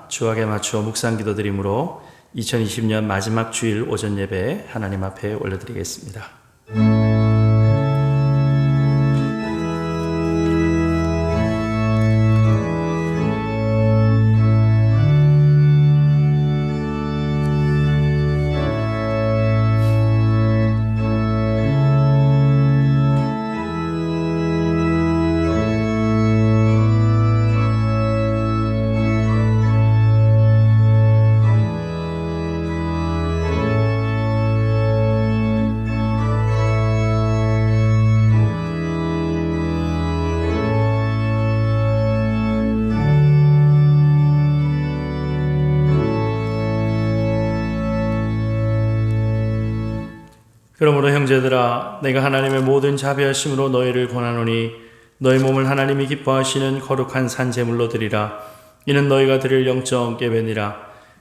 주학에 맞추어 묵상 기도드림으로 2020년 마지막 주일 오전 예배 하나님 앞에 올려드리겠습니다. 그러므로 형제들아, 내가 하나님의 모든 자비하심으로 너희를 권하노니 너희 몸을 하나님이 기뻐하시는 거룩한 산 제물로 드리라. 이는 너희가 드릴 영적 예배니라.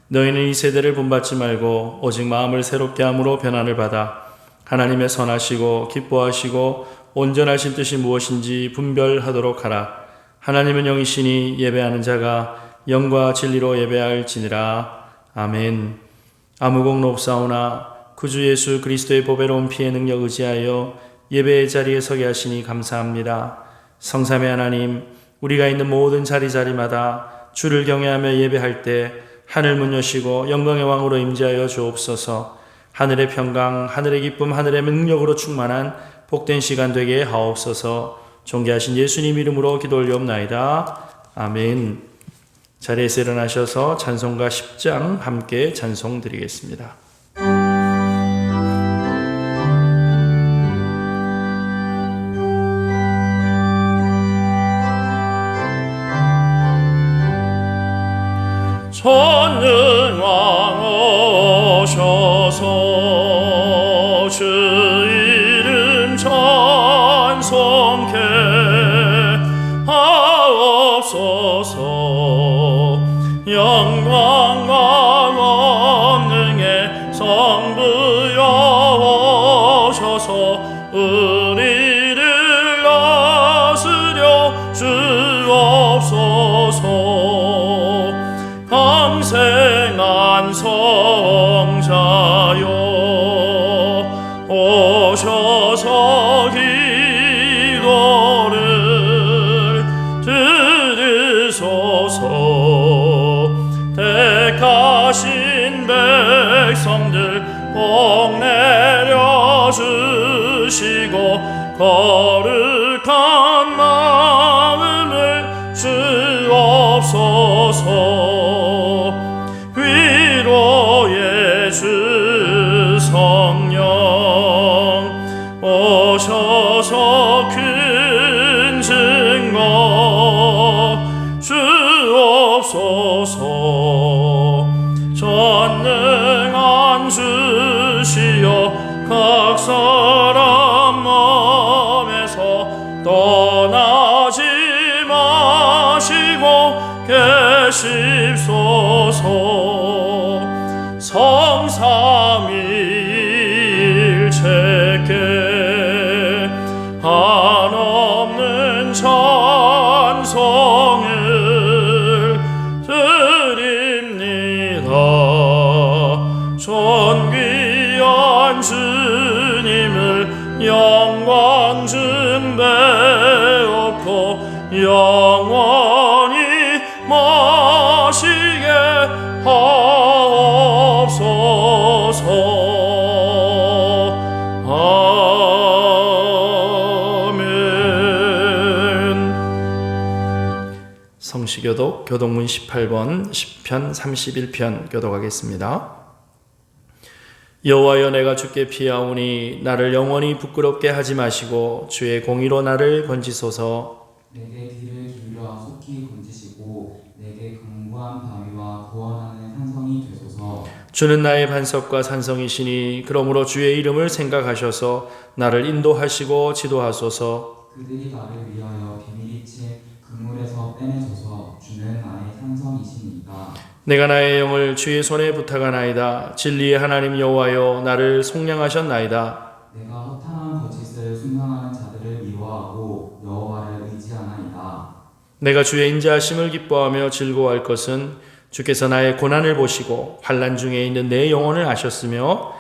너희는 이 세대를 본받지 말고 오직 마음을 새롭게 함으로 변화를 받아 하나님의 선하시고 기뻐하시고 온전하신 뜻이 무엇인지 분별하도록 하라. 하나님은 영이시니 예배하는 자가 영과 진리로 예배할지니라. 아멘. 아무곡 없사오나 구주 예수 그리스도의 보배로운 피의 능력 의지하여 예배의 자리에 서게 하시니 감사합니다. 성삼위 하나님, 우리가 있는 모든 자리마다 주를 경외하며 예배할 때 하늘 문 여시고 영광의 왕으로 임재하여 주옵소서. 하늘의 평강, 하늘의 기쁨, 하늘의 능력으로 충만한 복된 시간 되게 하옵소서. 존귀하신 예수님 이름으로 기도 올리옵나이다. 아멘. 자리에서 일어나셔서 찬송가 10장 함께 찬송 드리겠습니다. 전능왕 오셔서 주 이름 찬송케 하옵소서. 영광과 권능의 성부여 오셔서 우리를 다스려 주옵소서. 평생한 성자여 오셔서 기도를 들으소서. 택하신 백성들 복 내려주시고 거룩한 마음을 주옵소서. 위로의 주 성령 오셔서 큰 증거 주옵소서. 전능한 주시여 각 사람 마음에서 떠나지 마시고 계십소서. 성삼위일체께 한없는 찬송을 드립니다. 존귀한 주님을 영광 준배없고 영원히 마시게 하옵소서. 아멘. 성시교독 교독문 18번 10편 31편 교독하겠습니다. 여호와여, 내가 주께 피하오니 나를 영원히 부끄럽게 하지 마시고 주의 공의로 나를 건지소서. 내게 귀를 기울여 속히 건지시고 내게 견고한 바위와 구원하는 산성이 되소서. 주는 나의 반석과 산성이시니 그러므로 주의 이름을 생각하셔서 나를 인도하시고 지도하소서. 그들이 나를 위하여 비밀이 친 그물에서 빼내소서. 주는 나의 산성이시니까. 내가 나의 영을 주의 손에 부탁하나이다. 진리의 하나님 여호와여, 나를 속량하셨나이다. 내가 허탄한 거짓을 숭상하는 자들을 미워하고 여호와를 의지하나이다. 내가 주의 인자하심을 기뻐하며 즐거워할 것은 주께서 나의 고난을 보시고 환난 중에 있는 내 영혼을 아셨으며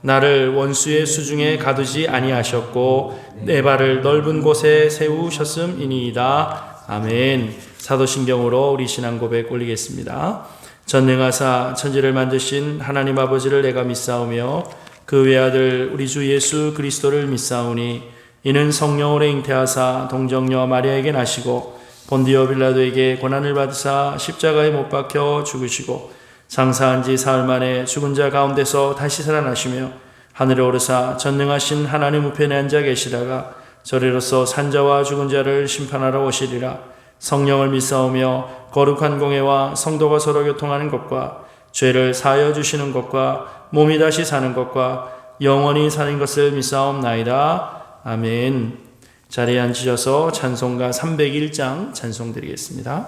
나를 원수의 수중에 가두지 아니하셨고 내 발을 넓은 곳에 세우셨음이니이다. 아멘. 사도신경으로 우리 신앙 고백 올리겠습니다. 전능하사 천지를 만드신 하나님 아버지를 내가 믿사오며 그 외아들 우리 주 예수 그리스도를 믿사오니 이는 성령으로 잉태하사 동정녀 마리아에게 나시고 본디오 빌라도에게 고난을 받으사 십자가에 못 박혀 죽으시고 장사한 지 사흘 만에 죽은 자 가운데서 다시 살아나시며 하늘에 오르사 전능하신 하나님 우편에 앉아 계시다가 저리로서 산자와 죽은 자를 심판하러 오시리라. 성령을 믿사오며 거룩한 공회와 성도가 서로 교통하는 것과 죄를 사하여 주시는 것과 몸이 다시 사는 것과 영원히 사는 것을 믿사옵나이다. 아멘. 자리에 앉으셔서 찬송가 301장 찬송 드리겠습니다.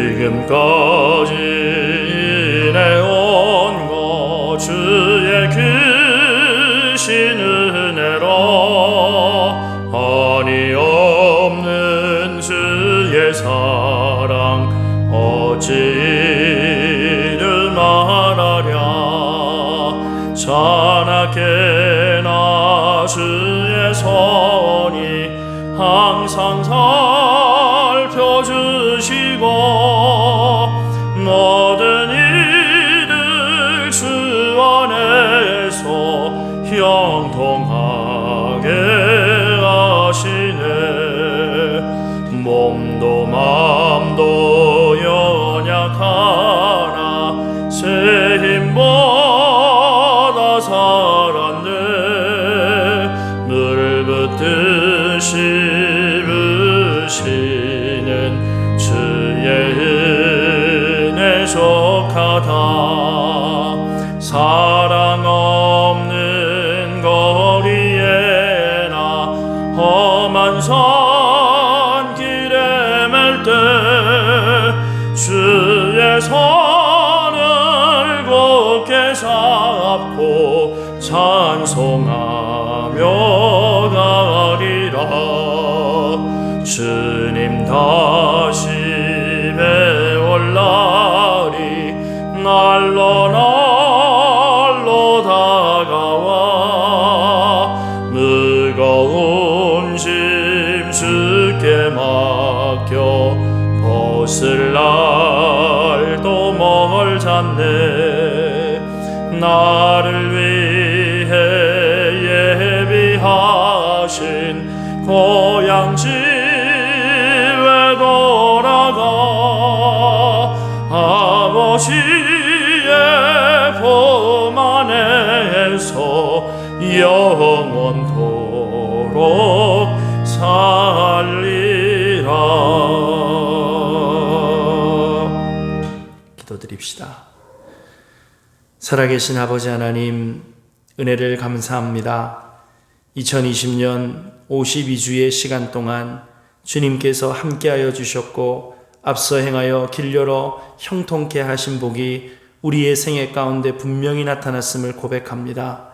지금까지 인해온 것 주의 크신 은혜라 한이 없는 주의 사랑 어찌 이를 말하랴 자나깨나 주의 선이 항상 살펴주시고 모든 이들 주 안에서 형통하게 하시네. 몸도 맘도 연약하나 새 힘보다 살았네. 늘 붙듯이 부시는 주의 은혜 속하다. 사랑 없는 거리에나 험한 산길에 맬 때 주의 손을 굳게 잡고 찬송하며 가리라. 주님 다시 배울 날이 날로 날로 다가와 무거운 짐 주께 맡겨 벗을 날도 멀잖네. 나를 위해 예비하신 고향 집에 돌아가 아버지의 품 안에서 영원토록 살리라. 기도드립시다. 살아계신 아버지 하나님, 은혜를 감사합니다. 2020년 52주의 시간 동안 주님께서 함께하여 주셨고 앞서 행하여 길 열어 형통케 하신 복이 우리의 생애 가운데 분명히 나타났음을 고백합니다.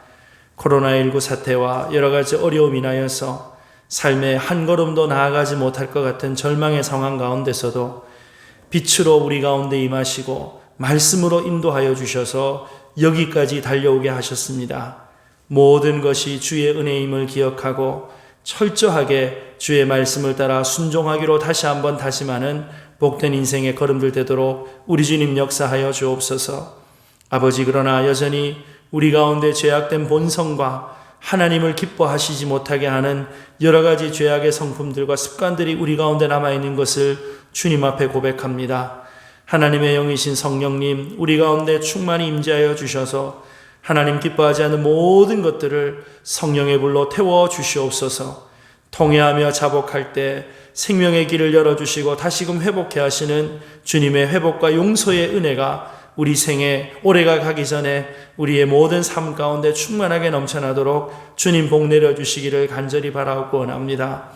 코로나19 사태와 여러 가지 어려움 인하여서 삶의 한 걸음도 나아가지 못할 것 같은 절망의 상황 가운데서도 빛으로 우리 가운데 임하시고 말씀으로 인도하여 주셔서 여기까지 달려오게 하셨습니다. 모든 것이 주의 은혜임을 기억하고 철저하게 주의 말씀을 따라 순종하기로 다시 한번 다짐하는 복된 인생의 걸음들 되도록 우리 주님 역사하여 주옵소서. 아버지, 그러나 여전히 우리 가운데 죄악된 본성과 하나님을 기뻐하시지 못하게 하는 여러 가지 죄악의 성품들과 습관들이 우리 가운데 남아있는 것을 주님 앞에 고백합니다. 하나님의 영이신 성령님, 우리 가운데 충만히 임재하여 주셔서 하나님 기뻐하지 않는 모든 것들을 성령의 불로 태워 주시옵소서. 통회하며 자복할 때 생명의 길을 열어주시고 다시금 회복해 하시는 주님의 회복과 용서의 은혜가 우리 생에 올해가 가기 전에 우리의 모든 삶 가운데 충만하게 넘쳐나도록 주님 복 내려주시기를 간절히 바라고 원합니다.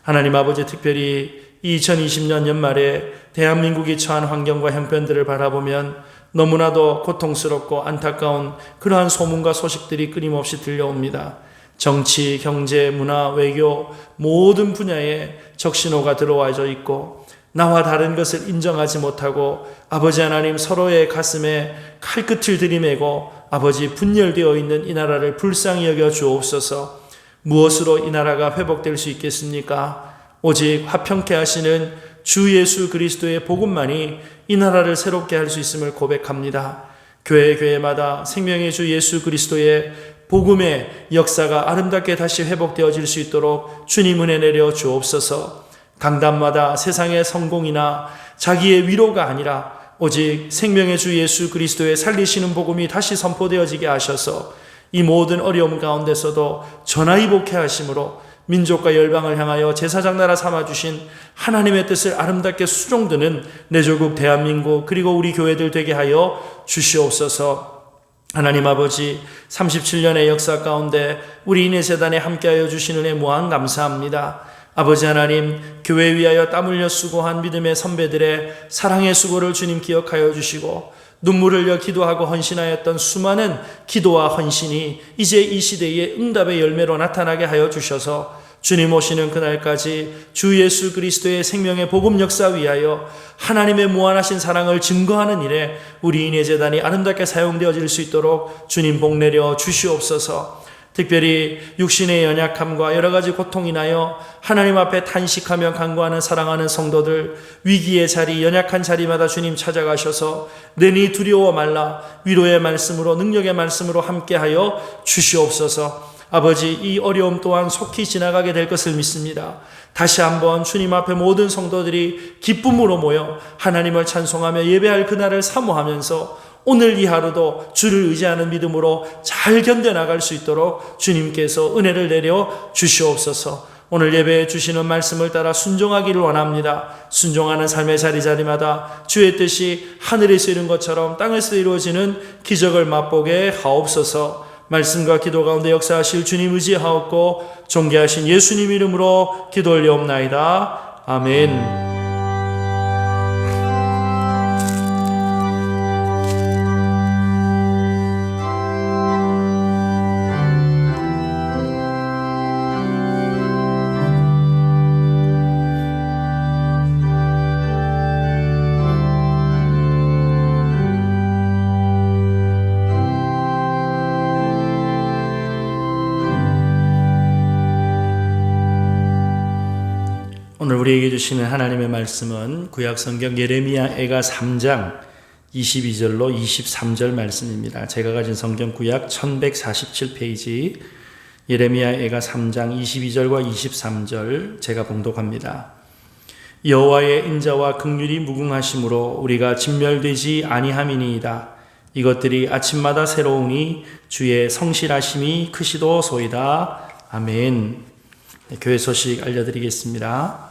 하나님 아버지, 특별히 2020년 연말에 대한민국이 처한 환경과 형편들을 바라보면 너무나도 고통스럽고 안타까운 그러한 소문과 소식들이 끊임없이 들려옵니다. 정치, 경제, 문화, 외교 모든 분야에 적신호가 들어와져 있고 나와 다른 것을 인정하지 못하고 아버지 하나님 서로의 가슴에 칼끝을 들이매고 아버지 분열되어 있는 이 나라를 불쌍히 여겨 주옵소서. 무엇으로 이 나라가 회복될 수 있겠습니까? 오직 화평케 하시는 주 예수 그리스도의 복음만이 이 나라를 새롭게 할 수 있음을 고백합니다. 교회마다 생명의 주 예수 그리스도의 복음의 역사가 아름답게 다시 회복되어질 수 있도록 주님 은혜 내려 주옵소서. 강단마다 세상의 성공이나 자기의 위로가 아니라 오직 생명의 주 예수 그리스도의 살리시는 복음이 다시 선포되어지게 하셔서 이 모든 어려움 가운데서도 전화위복케 하심으로 민족과 열방을 향하여 제사장 나라 삼아주신 하나님의 뜻을 아름답게 수종드는 내 조국 대한민국 그리고 우리 교회들 되게 하여 주시옵소서. 하나님 아버지 37년의 역사 가운데 우리 인해재단에 함께하여 주신 은혜 무한 감사합니다. 아버지 하나님, 교회 위하여 땀 흘려 수고한 믿음의 선배들의 사랑의 수고를 주님 기억하여 주시고 눈물을 흘려 기도하고 헌신하였던 수많은 기도와 헌신이 이제 이 시대의 응답의 열매로 나타나게 하여 주셔서 주님 오시는 그날까지 주 예수 그리스도의 생명의 복음 역사 위하여 하나님의 무한하신 사랑을 증거하는 일에 우리 인해재단이 아름답게 사용되어질 수 있도록 주님 복 내려 주시옵소서. 특별히 육신의 연약함과 여러 가지 고통 인하여 하나님 앞에 탄식하며 간구하는 사랑하는 성도들, 위기의 자리, 연약한 자리마다 주님 찾아가셔서 내니 두려워 말라 위로의 말씀으로 능력의 말씀으로 함께하여 주시옵소서. 아버지, 이 어려움 또한 속히 지나가게 될 것을 믿습니다. 다시 한번 주님 앞에 모든 성도들이 기쁨으로 모여 하나님을 찬송하며 예배할 그날을 사모하면서 오늘 이 하루도 주를 의지하는 믿음으로 잘 견뎌나갈 수 있도록 주님께서 은혜를 내려 주시옵소서. 오늘 예배해 주시는 말씀을 따라 순종하기를 원합니다. 순종하는 삶의 자리마다 주의 뜻이 하늘에서 이룬 것처럼 땅에서 이루어지는 기적을 맛보게 하옵소서. 말씀과 기도 가운데 역사하실 주님 의지하옵고 존귀하신 예수님 이름으로 기도 올려옵나이다. 아멘. 오늘 우리에게 주시는 하나님의 말씀은 구약성경 예레미야애가 3장 22절로 23절 말씀입니다. 제가 가진 성경 구약 1147페이지 예레미야애가 3장 22절과 23절 제가 봉독합니다. 여호와의 인자와 긍휼이 무궁하심으로 우리가 진멸되지 아니함이니이다. 이것들이 아침마다 새로우니 주의 성실하심이 크시도소이다. 아멘. 교회 소식 알려드리겠습니다.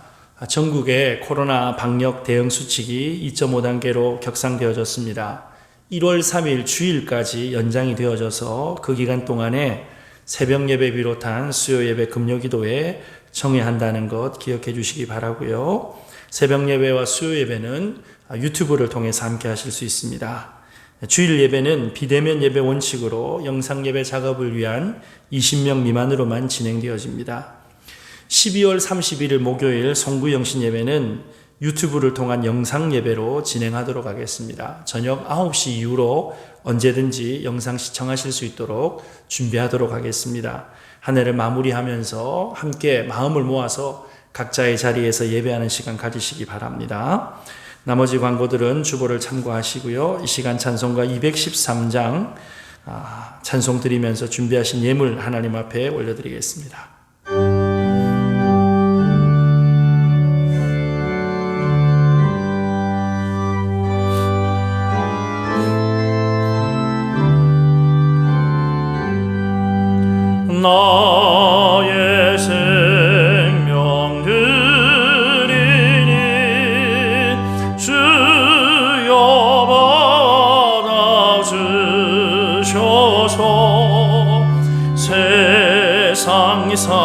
전국의 코로나 방역 대응 수칙이 2.5단계로 격상되어졌습니다. 1월 3일 주일까지 연장이 되어져서 그 기간 동안에 새벽 예배 비롯한 수요 예배 금요 기도에 청회한다는 것 기억해 주시기 바라고요. 새벽 예배와 수요 예배는 유튜브를 통해서 함께 하실 수 있습니다. 주일 예배는 비대면 예배 원칙으로 영상 예배 작업을 위한 20명 미만으로만 진행되어집니다. 12월 31일 목요일 송구영신 예배는 유튜브를 통한 영상 예배로 진행하도록 하겠습니다. 저녁 9시 이후로 언제든지 영상 시청하실 수 있도록 준비하도록 하겠습니다. 한 해를 마무리하면서 함께 마음을 모아서 각자의 자리에서 예배하는 시간 가지시기 바랍니다. 나머지 광고들은 주보를 참고하시고요. 이 시간 찬송가 213장 찬송 드리면서 준비하신 예물 하나님 앞에 올려드리겠습니다. 나의 생명 드리니 주여 받아주셔서 세상 이상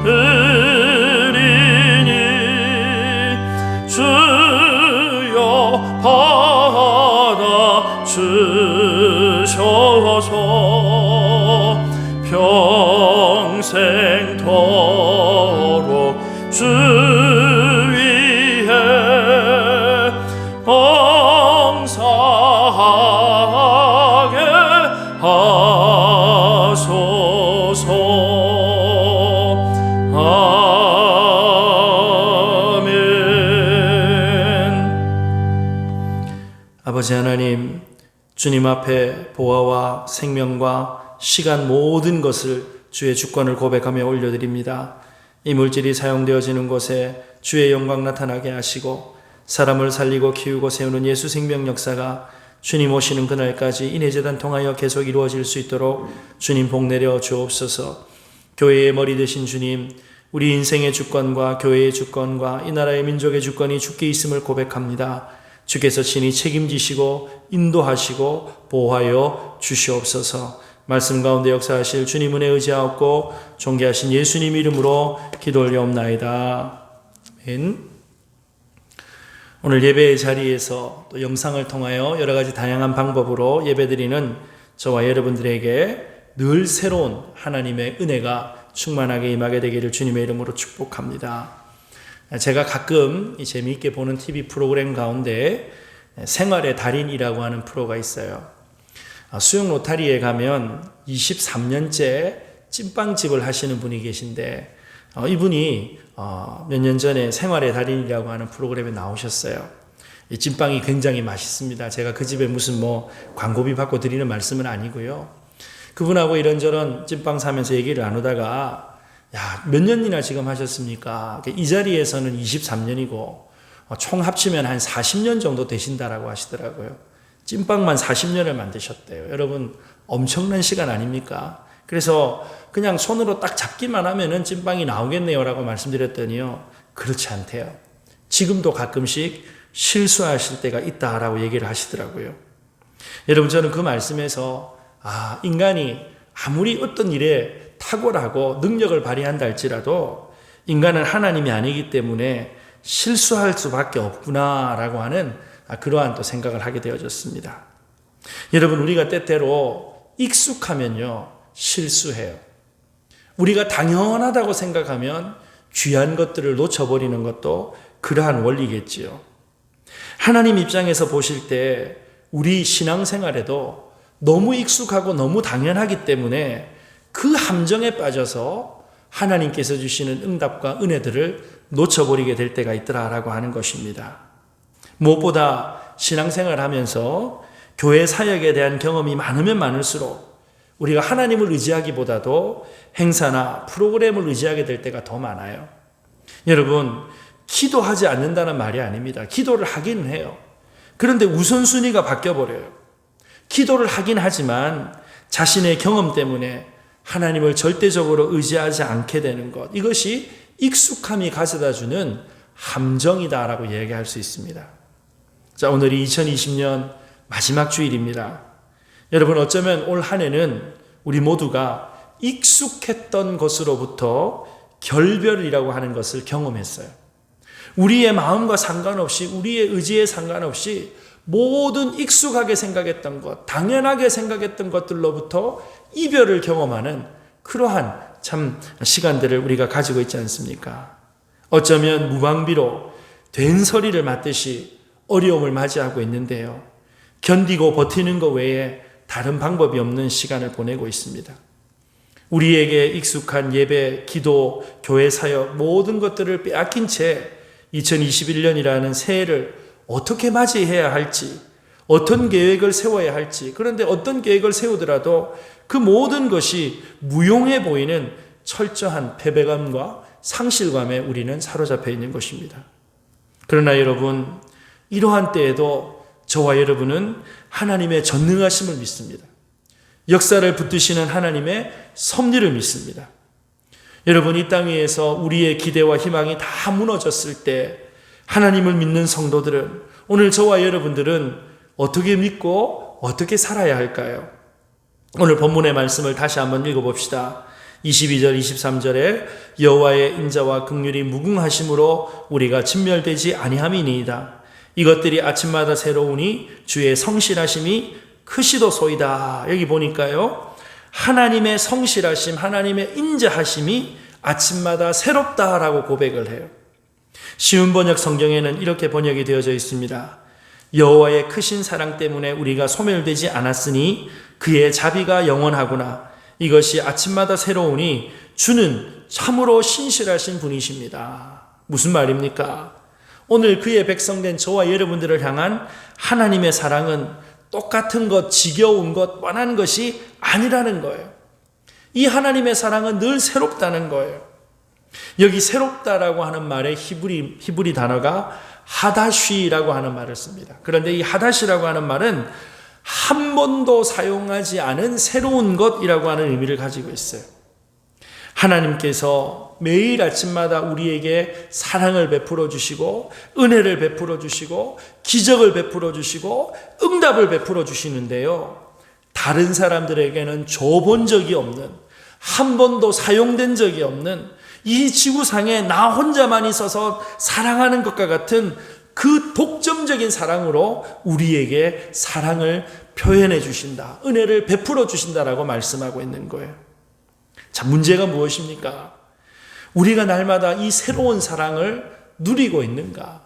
드리니 주여 받아 주셔서 평생토록 주 위에 봉사하게 하소서. 아버지 하나님, 주님 앞에 보아와 생명과 시간 모든 것을 주의 주권을 고백하며 올려드립니다. 이 물질이 사용되어지는 곳에 주의 영광 나타나게 하시고 사람을 살리고 키우고 세우는 예수 생명 역사가 주님 오시는 그날까지 인해재단 통하여 계속 이루어질 수 있도록 주님 복 내려 주옵소서. 교회의 머리 되신 주님, 우리 인생의 주권과 교회의 주권과 이 나라의 민족의 주권이 주께 있음을 고백합니다. 주께서 친히 책임지시고 인도하시고 보호하여 주시옵소서. 말씀 가운데 역사하실 주님 은혜 의지하옵고 존귀하신 예수님 이름으로 기도 올려옵나이다. 아멘. 오늘 예배의 자리에서 또 영상을 통하여 여러 가지 다양한 방법으로 예배드리는 저와 여러분들에게 늘 새로운 하나님의 은혜가 충만하게 임하게 되기를 주님의 이름으로 축복합니다. 제가 가끔 재미있게 보는 TV 프로그램 가운데 생활의 달인이라고 하는 프로가 있어요. 수영 로타리에 가면 23년째 찐빵집을 하시는 분이 계신데 이분이 몇 년 전에 생활의 달인이라고 하는 프로그램에 나오셨어요. 이 찐빵이 굉장히 맛있습니다. 제가 그 집에 무슨 광고비 받고 드리는 말씀은 아니고요. 그분하고 이런저런 찐빵 사면서 얘기를 나누다가 몇 년이나 지금 하셨습니까? 이 자리에서는 23년이고 총 합치면 한 40년 정도 되신다라고 하시더라고요. 찐빵만 40년을 만드셨대요. 여러분 엄청난 시간 아닙니까? 그래서 그냥 손으로 딱 잡기만 하면은 찐빵이 나오겠네요 라고 말씀드렸더니요, 그렇지 않대요. 지금도 가끔씩 실수하실 때가 있다라고 얘기를 하시더라고요. 여러분, 저는 그 말씀에서 인간이 아무리 어떤 일에 탁월하고 능력을 발휘한다 할지라도 인간은 하나님이 아니기 때문에 실수할 수밖에 없구나라고 하는 그러한 또 생각을 하게 되어졌습니다. 여러분, 우리가 때때로 익숙하면요 실수해요. 우리가 당연하다고 생각하면 귀한 것들을 놓쳐버리는 것도 그러한 원리겠지요. 하나님 입장에서 보실 때 우리 신앙생활에도 너무 익숙하고 너무 당연하기 때문에 그 함정에 빠져서 하나님께서 주시는 응답과 은혜들을 놓쳐버리게 될 때가 있더라라고 하는 것입니다. 무엇보다 신앙생활 하면서 교회 사역에 대한 경험이 많으면 많을수록 우리가 하나님을 의지하기보다도 행사나 프로그램을 의지하게 될 때가 더 많아요. 여러분, 기도하지 않는다는 말이 아닙니다. 기도를 하긴 해요. 그런데 우선순위가 바뀌어버려요. 기도를 하긴 하지만 자신의 경험 때문에 하나님을 절대적으로 의지하지 않게 되는 것, 이것이 익숙함이 가져다주는 함정이다라고 얘기할 수 있습니다. 자, 오늘이 2020년 마지막 주일입니다. 여러분, 어쩌면 올 한 해는 우리 모두가 익숙했던 것으로부터 결별이라고 하는 것을 경험했어요. 우리의 마음과 상관없이, 우리의 의지에 상관없이 모든 익숙하게 생각했던 것, 당연하게 생각했던 것들로부터 이별을 경험하는 그러한 참 시간들을 우리가 가지고 있지 않습니까? 어쩌면 무방비로 된소리를 맞듯이 어려움을 맞이하고 있는데요, 견디고 버티는 것 외에 다른 방법이 없는 시간을 보내고 있습니다. 우리에게 익숙한 예배, 기도, 교회 사역 모든 것들을 빼앗긴 채 2021년이라는 새해를 어떻게 맞이해야 할지, 어떤 계획을 세워야 할지, 그런데 어떤 계획을 세우더라도 그 모든 것이 무용해 보이는 철저한 패배감과 상실감에 우리는 사로잡혀 있는 것입니다. 그러나 여러분, 이러한 때에도 저와 여러분은 하나님의 전능하심을 믿습니다. 역사를 붙드시는 하나님의 섭리를 믿습니다. 여러분, 이 땅 위에서 우리의 기대와 희망이 다 무너졌을 때 하나님을 믿는 성도들은, 오늘 저와 여러분들은 어떻게 믿고 어떻게 살아야 할까요? 오늘 본문의 말씀을 다시 한번 읽어봅시다. 22절 23절에 여호와의 인자와 긍휼이 무궁하심으로 우리가 진멸되지 아니함이니이다. 이것들이 아침마다 새로우니 주의 성실하심이 크시도소이다. 여기 보니까요, 하나님의 성실하심, 하나님의 인자하심이 아침마다 새롭다라고 고백을 해요. 쉬운 번역 성경에는 이렇게 번역이 되어져 있습니다. 여호와의 크신 사랑 때문에 우리가 소멸되지 않았으니 그의 자비가 영원하구나. 이것이 아침마다 새로우니 주는 참으로 신실하신 분이십니다. 무슨 말입니까? 오늘 그의 백성된 저와 여러분들을 향한 하나님의 사랑은 똑같은 것, 지겨운 것, 뻔한 것이 아니라는 거예요. 이 하나님의 사랑은 늘 새롭다는 거예요. 여기 새롭다라고 하는 말의 히브리 단어가 하다쉬라고 하는 말을 씁니다. 그런데 이 하다쉬라고 하는 말은 한 번도 사용하지 않은 새로운 것이라고 하는 의미를 가지고 있어요. 하나님께서 매일 아침마다 우리에게 사랑을 베풀어 주시고 은혜를 베풀어 주시고 기적을 베풀어 주시고 응답을 베풀어 주시는데요, 다른 사람들에게는 줘본 적이 없는, 한 번도 사용된 적이 없는, 이 지구상에 나 혼자만 있어서 사랑하는 것과 같은 그 독점적인 사랑으로 우리에게 사랑을 표현해 주신다, 은혜를 베풀어 주신다라고 말씀하고 있는 거예요. 자, 문제가 무엇입니까? 우리가 날마다 이 새로운 사랑을 누리고 있는가?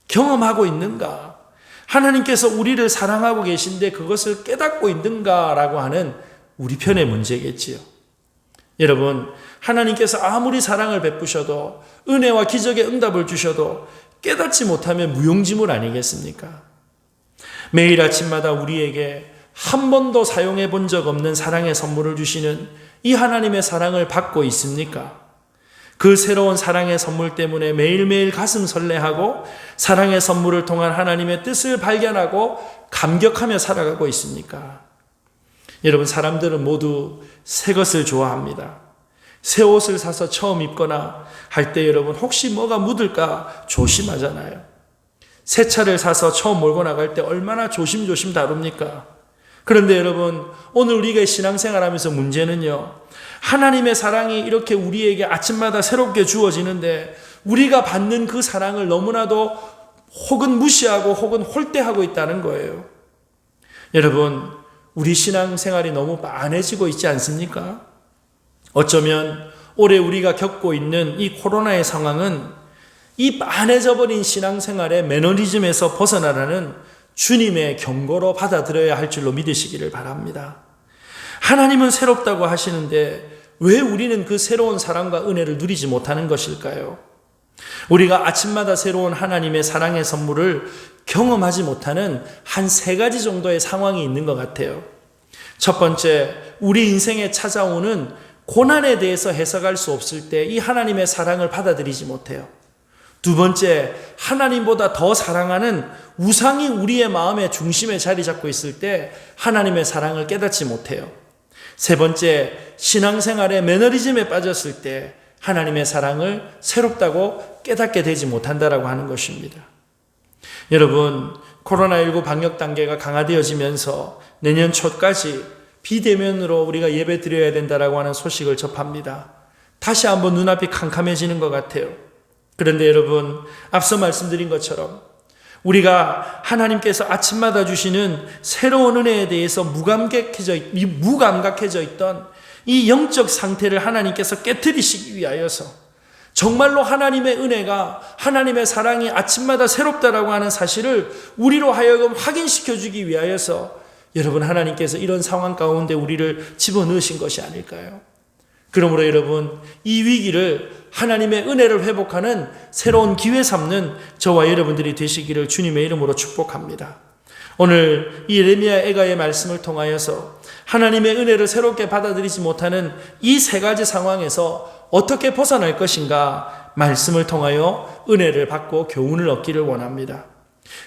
경험하고 있는가? 하나님께서 우리를 사랑하고 계신데 그것을 깨닫고 있는가라고 하는 우리 편의 문제겠지요. 여러분, 하나님께서 아무리 사랑을 베푸셔도 은혜와 기적의 응답을 주셔도 깨닫지 못하면 무용지물 아니겠습니까? 매일 아침마다 우리에게 한 번도 사용해 본 적 없는 사랑의 선물을 주시는 이 하나님의 사랑을 받고 있습니까? 그 새로운 사랑의 선물 때문에 매일매일 가슴 설레하고 사랑의 선물을 통한 하나님의 뜻을 발견하고 감격하며 살아가고 있습니까? 여러분, 사람들은 모두 새 것을 좋아합니다. 새 옷을 사서 처음 입거나 할 때 여러분 혹시 뭐가 묻을까 조심하잖아요. 새 차를 사서 처음 몰고 나갈 때 얼마나 조심조심 다룹니까? 그런데 여러분, 오늘 우리가 신앙생활하면서 문제는요, 하나님의 사랑이 이렇게 우리에게 아침마다 새롭게 주어지는데 우리가 받는 그 사랑을 너무나도 혹은 무시하고 혹은 홀대하고 있다는 거예요. 여러분, 우리 신앙생활이 너무 만해지고 있지 않습니까? 어쩌면 올해 우리가 겪고 있는 이 코로나의 상황은 이 만해져 버린 신앙생활의 매너리즘에서 벗어나라는 주님의 경고로 받아들여야 할 줄로 믿으시기를 바랍니다. 하나님은 새롭다고 하시는데 왜 우리는 그 새로운 사랑과 은혜를 누리지 못하는 것일까요? 우리가 아침마다 새로운 하나님의 사랑의 선물을 경험하지 못하는 한 3가지 정도의 상황이 있는 것 같아요. 첫 번째, 우리 인생에 찾아오는 고난에 대해서 해석할 수 없을 때 이 하나님의 사랑을 받아들이지 못해요. 두 번째, 하나님보다 더 사랑하는 우상이 우리의 마음의 중심에 자리 잡고 있을 때 하나님의 사랑을 깨닫지 못해요. 세 번째, 신앙생활의 매너리즘에 빠졌을 때 하나님의 사랑을 새롭다고 깨닫게 되지 못한다라고 하는 것입니다. 여러분, 코로나19 방역 단계가 강화되어지면서 내년 초까지 비대면으로 우리가 예배 드려야 된다라고 하는 소식을 접합니다. 다시 한번 눈앞이 캄캄해지는 것 같아요. 그런데 여러분, 앞서 말씀드린 것처럼 우리가 하나님께서 아침마다 주시는 새로운 은혜에 대해서 무감각해져 있던 이 영적 상태를 하나님께서 깨트리시기 위하여서 정말로 하나님의 은혜가, 하나님의 사랑이 아침마다 새롭다라고 하는 사실을 우리로 하여금 확인시켜 주기 위하여서 여러분, 하나님께서 이런 상황 가운데 우리를 집어넣으신 것이 아닐까요? 그러므로 여러분, 이 위기를 하나님의 은혜를 회복하는 새로운 기회 삼는 저와 여러분들이 되시기를 주님의 이름으로 축복합니다. 오늘 이 예레미야 애가의 말씀을 통하여서 하나님의 은혜를 새롭게 받아들이지 못하는 이 3가지 상황에서 어떻게 벗어날 것인가 말씀을 통하여 은혜를 받고 교훈을 얻기를 원합니다.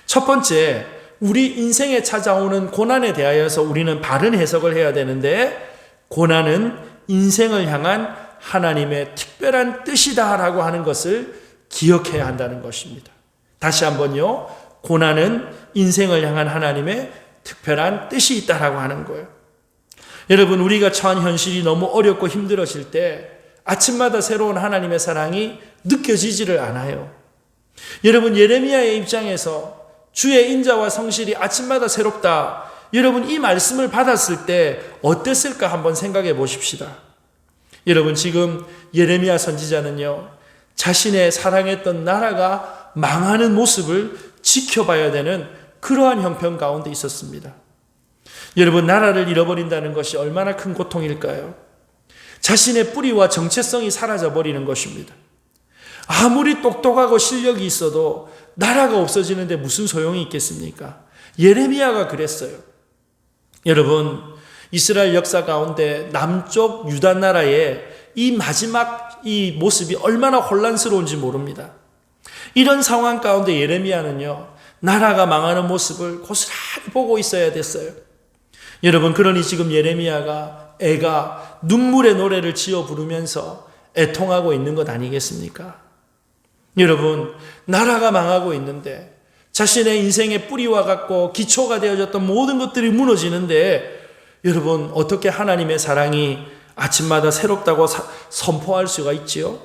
첫 번째, 우리 인생에 찾아오는 고난에 대하여서 우리는 바른 해석을 해야 되는데, 고난은 인생을 향한 하나님의 특별한 뜻이다라고 하는 것을 기억해야 한다는 것입니다. 다시 한번요, 고난은 인생을 향한 하나님의 특별한 뜻이 있다라고 하는 거예요. 여러분, 우리가 처한 현실이 너무 어렵고 힘들어질 때 아침마다 새로운 하나님의 사랑이 느껴지지를 않아요. 여러분, 예레미야의 입장에서 주의 인자와 성실이 아침마다 새롭다. 여러분, 이 말씀을 받았을 때 어땠을까 한번 생각해 보십시다. 여러분, 지금 예레미야 선지자는요, 자신의 사랑했던 나라가 망하는 모습을 지켜봐야 되는 그러한 형편 가운데 있었습니다. 여러분, 나라를 잃어버린다는 것이 얼마나 큰 고통일까요? 자신의 뿌리와 정체성이 사라져버리는 것입니다. 아무리 똑똑하고 실력이 있어도 나라가 없어지는데 무슨 소용이 있겠습니까? 예레미야가 그랬어요. 여러분, 이스라엘 역사 가운데 남쪽 유다 나라의 이 마지막 이 모습이 얼마나 혼란스러운지 모릅니다. 이런 상황 가운데 예레미야는요, 나라가 망하는 모습을 고스란히 보고 있어야 됐어요. 여러분, 그러니 지금 예레미야가 애가 눈물의 노래를 지어 부르면서 애통하고 있는 것 아니겠습니까? 여러분, 나라가 망하고 있는데 자신의 인생의 뿌리와 같고 기초가 되어졌던 모든 것들이 무너지는데 여러분, 어떻게 하나님의 사랑이 아침마다 새롭다고 선포할 수가 있지요?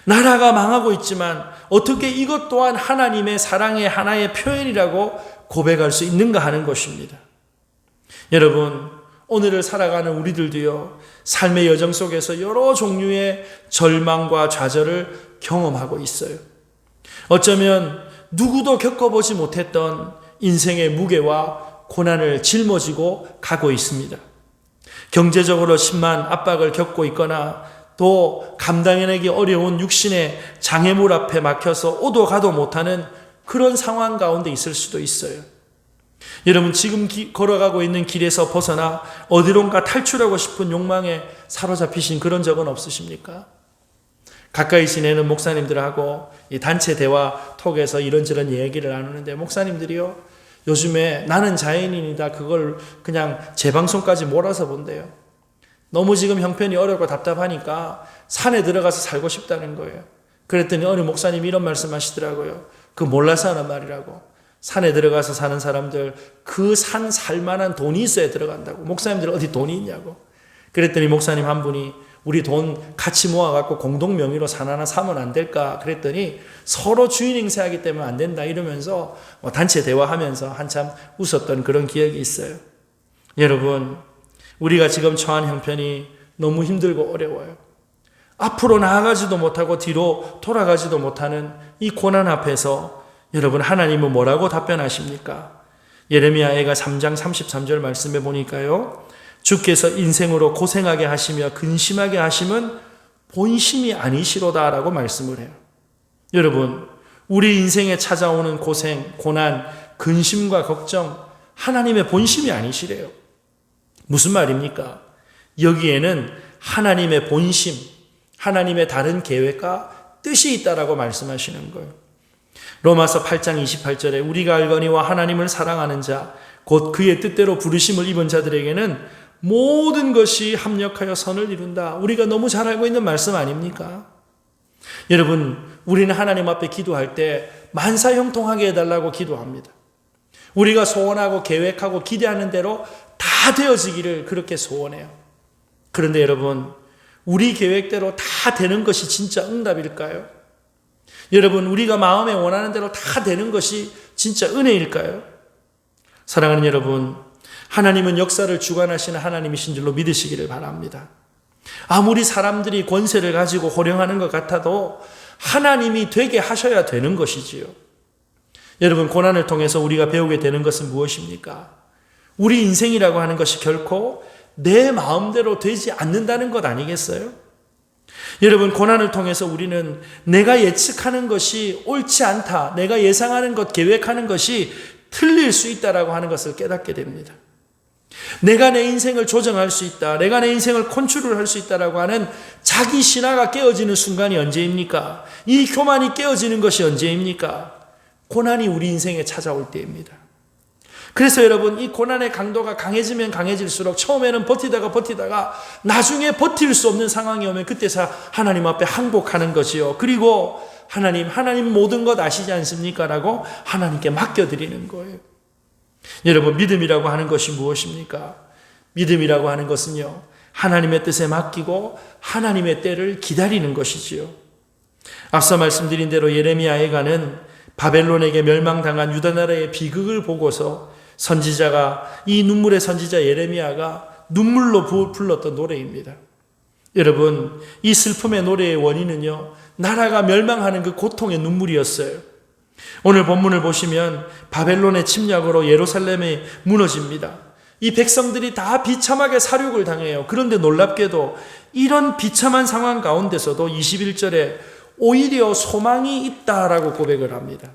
나라가 망하고 있지만 어떻게 이것 또한 하나님의 사랑의 하나의 표현이라고 고백할 수 있는가 하는 것입니다. 여러분, 오늘을 살아가는 우리들도요, 삶의 여정 속에서 여러 종류의 절망과 좌절을 경험하고 있어요. 어쩌면 누구도 겪어보지 못했던 인생의 무게와 고난을 짊어지고 가고 있습니다. 경제적으로 심한 압박을 겪고 있거나 또 감당해내기 어려운 육신의 장애물 앞에 막혀서 오도 가도 못하는 그런 상황 가운데 있을 수도 있어요. 여러분, 지금 걸어가고 있는 길에서 벗어나 어디론가 탈출하고 싶은 욕망에 사로잡히신 그런 적은 없으십니까? 가까이 지내는 목사님들하고 이 단체 대화 톡에서 이런저런 얘기를 나누는데 목사님들이요, 요즘에 나는 자연인이다 그걸 그냥 재방송까지 몰아서 본대요. 너무 지금 형편이 어렵고 답답하니까 산에 들어가서 살고 싶다는 거예요. 그랬더니 어느 목사님이 이런 말씀 하시더라고요. 그 몰라서 하는 말이라고. 산에 들어가서 사는 사람들 그 산 살만한 돈이 있어야 들어간다고. 목사님들 어디 돈이 있냐고. 그랬더니 목사님 한 분이 우리 돈 같이 모아갖고 공동 명의로 산 하나 사면 안 될까? 그랬더니 서로 주인 행세하기 때문에 안 된다 이러면서 단체 대화하면서 한참 웃었던 그런 기억이 있어요. 여러분, 우리가 지금 처한 형편이 너무 힘들고 어려워요. 앞으로 나아가지도 못하고 뒤로 돌아가지도 못하는 이 고난 앞에서 여러분, 하나님은 뭐라고 답변하십니까? 예레미야가 3장 33절 말씀해 보니까요, 주께서 인생으로 고생하게 하시며 근심하게 하심은 본심이 아니시로다라고 말씀을 해요. 여러분, 우리 인생에 찾아오는 고생, 고난, 근심과 걱정, 하나님의 본심이 아니시래요. 무슨 말입니까? 여기에는 하나님의 본심, 하나님의 다른 계획과 뜻이 있다라고 말씀하시는 거예요. 로마서 8장 28절에 우리가 알거니와 하나님을 사랑하는 자, 곧 그의 뜻대로 부르심을 입은 자들에게는 모든 것이 합력하여 선을 이룬다. 우리가 너무 잘 알고 있는 말씀 아닙니까? 여러분, 우리는 하나님 앞에 기도할 때 만사형통하게 해달라고 기도합니다. 우리가 소원하고 계획하고 기대하는 대로 다 되어지기를 그렇게 소원해요. 그런데 여러분, 우리 계획대로 다 되는 것이 진짜 응답일까요? 여러분, 우리가 마음에 원하는 대로 다 되는 것이 진짜 은혜일까요? 사랑하는 여러분, 하나님은 역사를 주관하시는 하나님이신 줄로 믿으시기를 바랍니다. 아무리 사람들이 권세를 가지고 호령하는 것 같아도 하나님이 되게 하셔야 되는 것이지요. 여러분, 고난을 통해서 우리가 배우게 되는 것은 무엇입니까? 우리 인생이라고 하는 것이 결코 내 마음대로 되지 않는다는 것 아니겠어요? 여러분, 고난을 통해서 우리는 내가 예측하는 것이 옳지 않다, 내가 예상하는 것, 계획하는 것이 틀릴 수 있다라고 하는 것을 깨닫게 됩니다. 내가 내 인생을 조정할 수 있다, 내가 내 인생을 컨트롤 할 수 있다라고 하는 자기 신화가 깨어지는 순간이 언제입니까? 이 교만이 깨어지는 것이 언제입니까? 고난이 우리 인생에 찾아올 때입니다. 그래서 여러분, 이 고난의 강도가 강해지면 강해질수록 처음에는 버티다가 나중에 버틸 수 없는 상황이 오면 그때서 하나님 앞에 항복하는 것이요. 그리고 하나님 모든 것 아시지 않습니까? 라고 하나님께 맡겨드리는 거예요. 여러분, 믿음이라고 하는 것이 무엇입니까? 믿음이라고 하는 것은요, 하나님의 뜻에 맡기고 하나님의 때를 기다리는 것이지요. 앞서 말씀드린 대로 예레미야에가는 바벨론에게 멸망당한 유다 나라의 비극을 보고서 선지자가, 이 눈물의 선지자 예레미야가 눈물로 불렀던 노래입니다. 여러분, 이 슬픔의 노래의 원인은요, 나라가 멸망하는 그 고통의 눈물이었어요. 오늘 본문을 보시면 바벨론의 침략으로 예루살렘이 무너집니다. 이 백성들이 다 비참하게 사륙을 당해요. 그런데 놀랍게도 이런 비참한 상황 가운데서도 21절에 오히려 소망이 있다라고 고백을 합니다.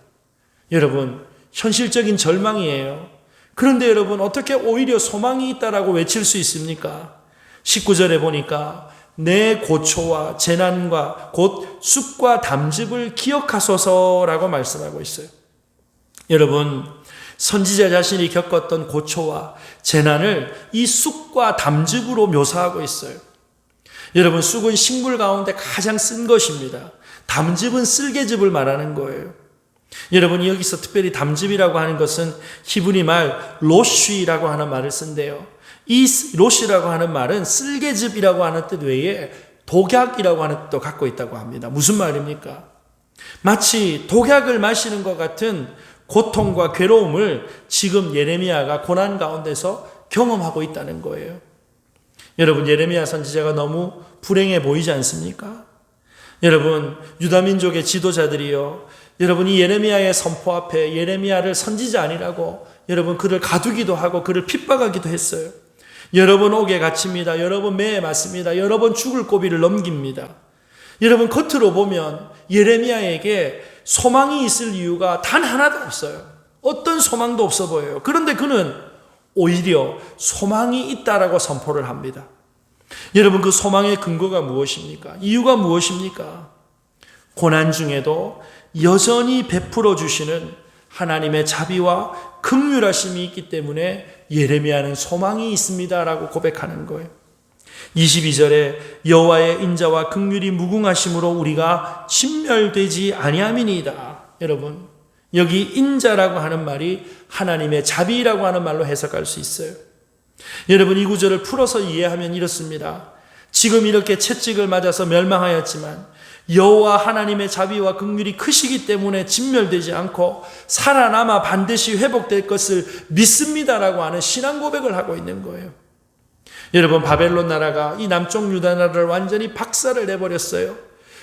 여러분, 현실적인 절망이에요. 그런데 여러분, 어떻게 오히려 소망이 있다라고 외칠 수 있습니까? 19절에 보니까 내 고초와 재난과 곧 쑥과 담즙을 기억하소서라고 말씀하고 있어요. 여러분, 선지자 자신이 겪었던 고초와 재난을 이 쑥과 담즙으로 묘사하고 있어요. 여러분, 쑥은 식물 가운데 가장 쓴 것입니다. 담즙은 쓸개즙을 말하는 거예요. 여러분, 여기서 특별히 담즙이라고 하는 것은 히브리 말 로쉬라고 하는 말을 쓴대요. 이 로쉬라고 하는 말은 쓸개즙이라고 하는 뜻 외에 독약이라고 하는 뜻도 갖고 있다고 합니다. 무슨 말입니까? 마치 독약을 마시는 것 같은 고통과 괴로움을 지금 예레미야가 고난 가운데서 경험하고 있다는 거예요. 여러분, 예레미야 선지자가 너무 불행해 보이지 않습니까? 여러분, 유다민족의 지도자들이요, 여러분, 이 예레미야의 선포 앞에 예레미야를 선지자 아니라고 여러분 그를 가두기도 하고 그를 핍박하기도 했어요. 여러 번 옥에 갇힙니다. 여러 번 매에 맞습니다. 여러 번 죽을 고비를 넘깁니다. 여러분, 겉으로 보면 예레미야에게 소망이 있을 이유가 단 하나도 없어요. 어떤 소망도 없어 보여요. 그런데 그는 오히려 소망이 있다라고 선포를 합니다. 여러분, 그 소망의 근거가 무엇입니까? 이유가 무엇입니까? 고난 중에도 여전히 베풀어 주시는 하나님의 자비와 긍휼하심이 있기 때문에 예레미야는 소망이 있습니다라고 고백하는 거예요. 22절에 여호와의 인자와 긍휼이 무궁하심으로 우리가 진멸되지 아니함이니이다. 여러분, 여기 인자라고 하는 말이 하나님의 자비라고 하는 말로 해석할 수 있어요. 여러분, 이 구절을 풀어서 이해하면 이렇습니다. 지금 이렇게 채찍을 맞아서 멸망하였지만 여호와 하나님의 자비와 긍휼이 크시기 때문에 진멸되지 않고 살아남아 반드시 회복될 것을 믿습니다라고 하는 신앙 고백을 하고 있는 거예요. 여러분, 바벨론 나라가 이 남쪽 유다 나라를 완전히 박살을 내버렸어요.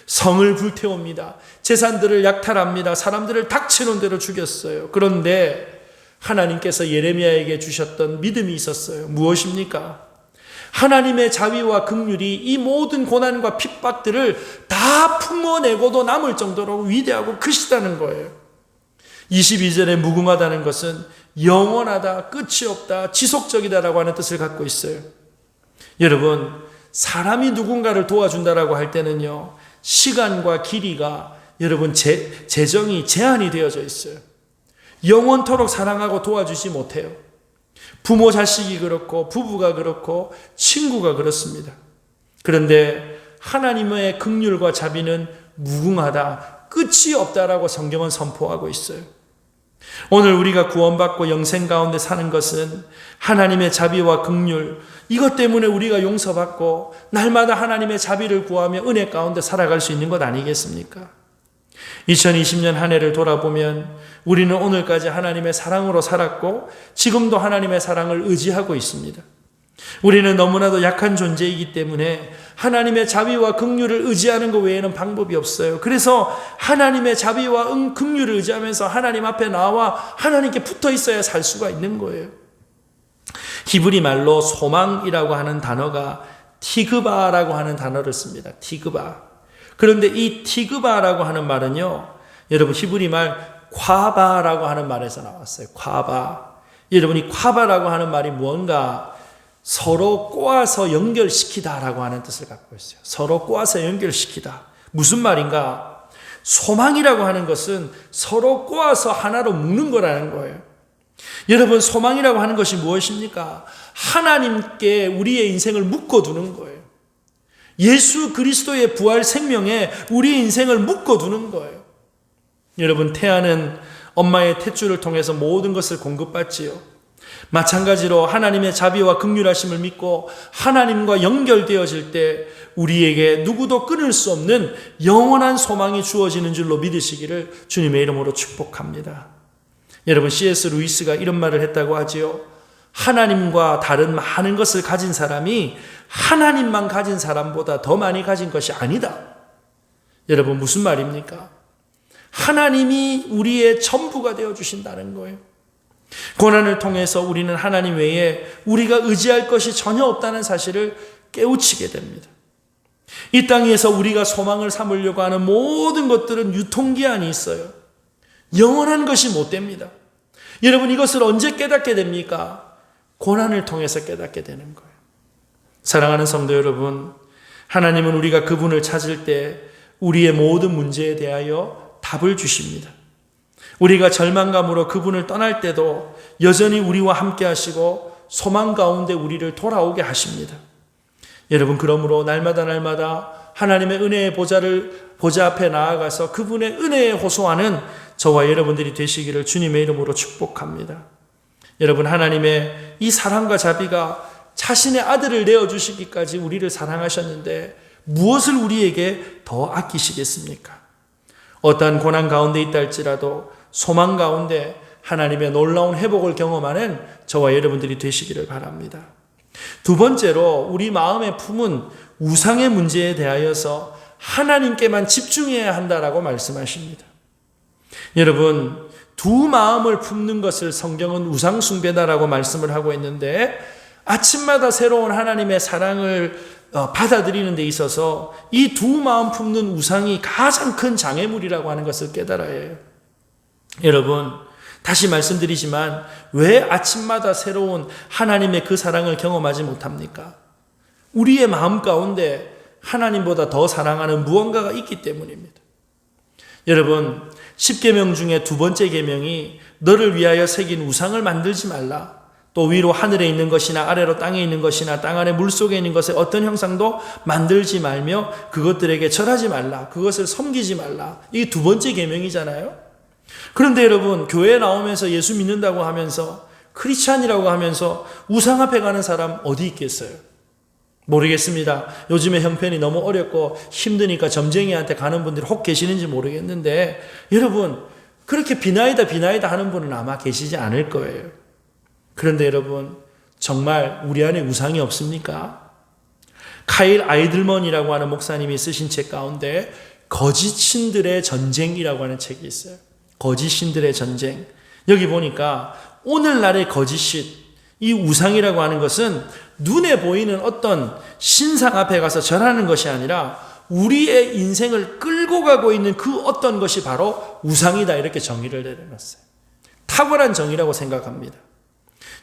성을 불태웁니다. 재산들을 약탈합니다. 사람들을 닥치는 대로 죽였어요. 그런데 하나님께서 예레미야에게 주셨던 믿음이 있었어요. 무엇입니까? 하나님의 자비와 긍휼이 이 모든 고난과 핍박들을 다 품어내고도 남을 정도로 위대하고 크시다는 거예요. 22절에 무궁하다는 것은 영원하다, 끝이 없다, 지속적이다라고 하는 뜻을 갖고 있어요. 여러분, 사람이 누군가를 도와준다라고 할 때는요, 시간과 길이가 여러분 재정이 제한이 되어져 있어요. 영원토록 사랑하고 도와주지 못해요. 부모 자식이 그렇고 부부가 그렇고 친구가 그렇습니다. 그런데 하나님의 긍휼과 자비는 무궁하다, 끝이 없다라고 성경은 선포하고 있어요. 오늘 우리가 구원받고 영생 가운데 사는 것은 하나님의 자비와 긍휼, 이것 때문에 우리가 용서받고 날마다 하나님의 자비를 구하며 은혜 가운데 살아갈 수 있는 것 아니겠습니까? 2020년 한 해를 돌아보면 우리는 오늘까지 하나님의 사랑으로 살았고 지금도 하나님의 사랑을 의지하고 있습니다. 우리는 너무나도 약한 존재이기 때문에 하나님의 자비와 긍휼을 의지하는 것 외에는 방법이 없어요. 그래서 하나님의 자비와 긍휼을 의지하면서 하나님 앞에 나와 하나님께 붙어 있어야 살 수가 있는 거예요. 히브리 말로 소망이라고 하는 단어가 티그바라고 하는 단어를 씁니다. 티그바. 그런데 이 티그바라고 하는 말은요, 여러분 히브리 말 콰바라고 하는 말에서 나왔어요. 콰바. 여러분이 콰바라고 하는 말이 무언가 서로 꼬아서 연결시키다라고 하는 뜻을 갖고 있어요. 서로 꼬아서 연결시키다. 무슨 말인가? 소망이라고 하는 것은 서로 꼬아서 하나로 묶는 거라는 거예요. 여러분, 소망이라고 하는 것이 무엇입니까? 하나님께 우리의 인생을 묶어두는 거예요. 예수 그리스도의 부활 생명에 우리의 인생을 묶어두는 거예요. 여러분, 태아는 엄마의 탯줄을 통해서 모든 것을 공급받지요. 마찬가지로 하나님의 자비와 긍휼하심을 믿고 하나님과 연결되어질 때 우리에게 누구도 끊을 수 없는 영원한 소망이 주어지는 줄로 믿으시기를 주님의 이름으로 축복합니다. 여러분, C.S. 루이스가 이런 말을 했다고 하지요. 하나님과 다른 많은 것을 가진 사람이 하나님만 가진 사람보다 더 많이 가진 것이 아니다. 여러분, 무슨 말입니까? 하나님이 우리의 전부가 되어주신다는 거예요. 고난을 통해서 우리는 하나님 외에 우리가 의지할 것이 전혀 없다는 사실을 깨우치게 됩니다. 이 땅에서 우리가 소망을 삼으려고 하는 모든 것들은 유통기한이 있어요. 영원한 것이 못 됩니다. 여러분, 이것을 언제 깨닫게 됩니까? 고난을 통해서 깨닫게 되는 거예요. 사랑하는 성도 여러분, 하나님은 우리가 그분을 찾을 때 우리의 모든 문제에 대하여 답을 주십니다. 우리가 절망감으로 그분을 떠날 때도 여전히 우리와 함께 하시고 소망 가운데 우리를 돌아오게 하십니다. 여러분, 그러므로 날마다 하나님의 은혜의 보좌 앞에 나아가서 그분의 은혜에 호소하는 저와 여러분들이 되시기를 주님의 이름으로 축복합니다. 여러분, 하나님의 이 사랑과 자비가 자신의 아들을 내어주시기까지 우리를 사랑하셨는데 무엇을 우리에게 더 아끼시겠습니까? 어떠한 고난 가운데 있다 할지라도 소망 가운데 하나님의 놀라운 회복을 경험하는 저와 여러분들이 되시기를 바랍니다. 두 번째로 우리 마음의 품은 우상의 문제에 대하여서 하나님께만 집중해야 한다라고 말씀하십니다. 여러분, 두 마음을 품는 것을 성경은 우상 숭배다라고 말씀을 하고 있는데 아침마다 새로운 하나님의 사랑을 받아들이는 데 있어서 이 두 마음 품는 우상이 가장 큰 장애물이라고 하는 것을 깨달아야 해요. 여러분, 다시 말씀드리지만 왜 아침마다 새로운 하나님의 그 사랑을 경험하지 못합니까? 우리의 마음 가운데 하나님보다 더 사랑하는 무언가가 있기 때문입니다. 여러분, 10계명 중에 두 번째 계명이 너를 위하여 새긴 우상을 만들지 말라. 또 위로 하늘에 있는 것이나 아래로 땅에 있는 것이나 땅 아래 물속에 있는 것의 어떤 형상도 만들지 말며 그것들에게 절하지 말라. 그것을 섬기지 말라. 이게 두 번째 계명이잖아요. 그런데 여러분, 교회에 나오면서 예수 믿는다고 하면서 크리스찬이라고 하면서 우상 앞에 가는 사람 어디 있겠어요? 모르겠습니다. 요즘에 형편이 너무 어렵고 힘드니까 점쟁이한테 가는 분들이 혹 계시는지 모르겠는데 여러분, 그렇게 비나이다 하는 분은 아마 계시지 않을 거예요. 그런데 여러분, 정말 우리 안에 우상이 없습니까? 카일 아이들먼이라고 하는 목사님이 쓰신 책 가운데 거짓 신들의 전쟁이라고 하는 책이 있어요. 거짓 신들의 전쟁. 여기 보니까 오늘날의 거짓 신, 이 우상이라고 하는 것은 눈에 보이는 어떤 신상 앞에 가서 절하는 것이 아니라 우리의 인생을 끌고 가고 있는 그 어떤 것이 바로 우상이다, 이렇게 정의를 내려놨어요. 탁월한 정의라고 생각합니다.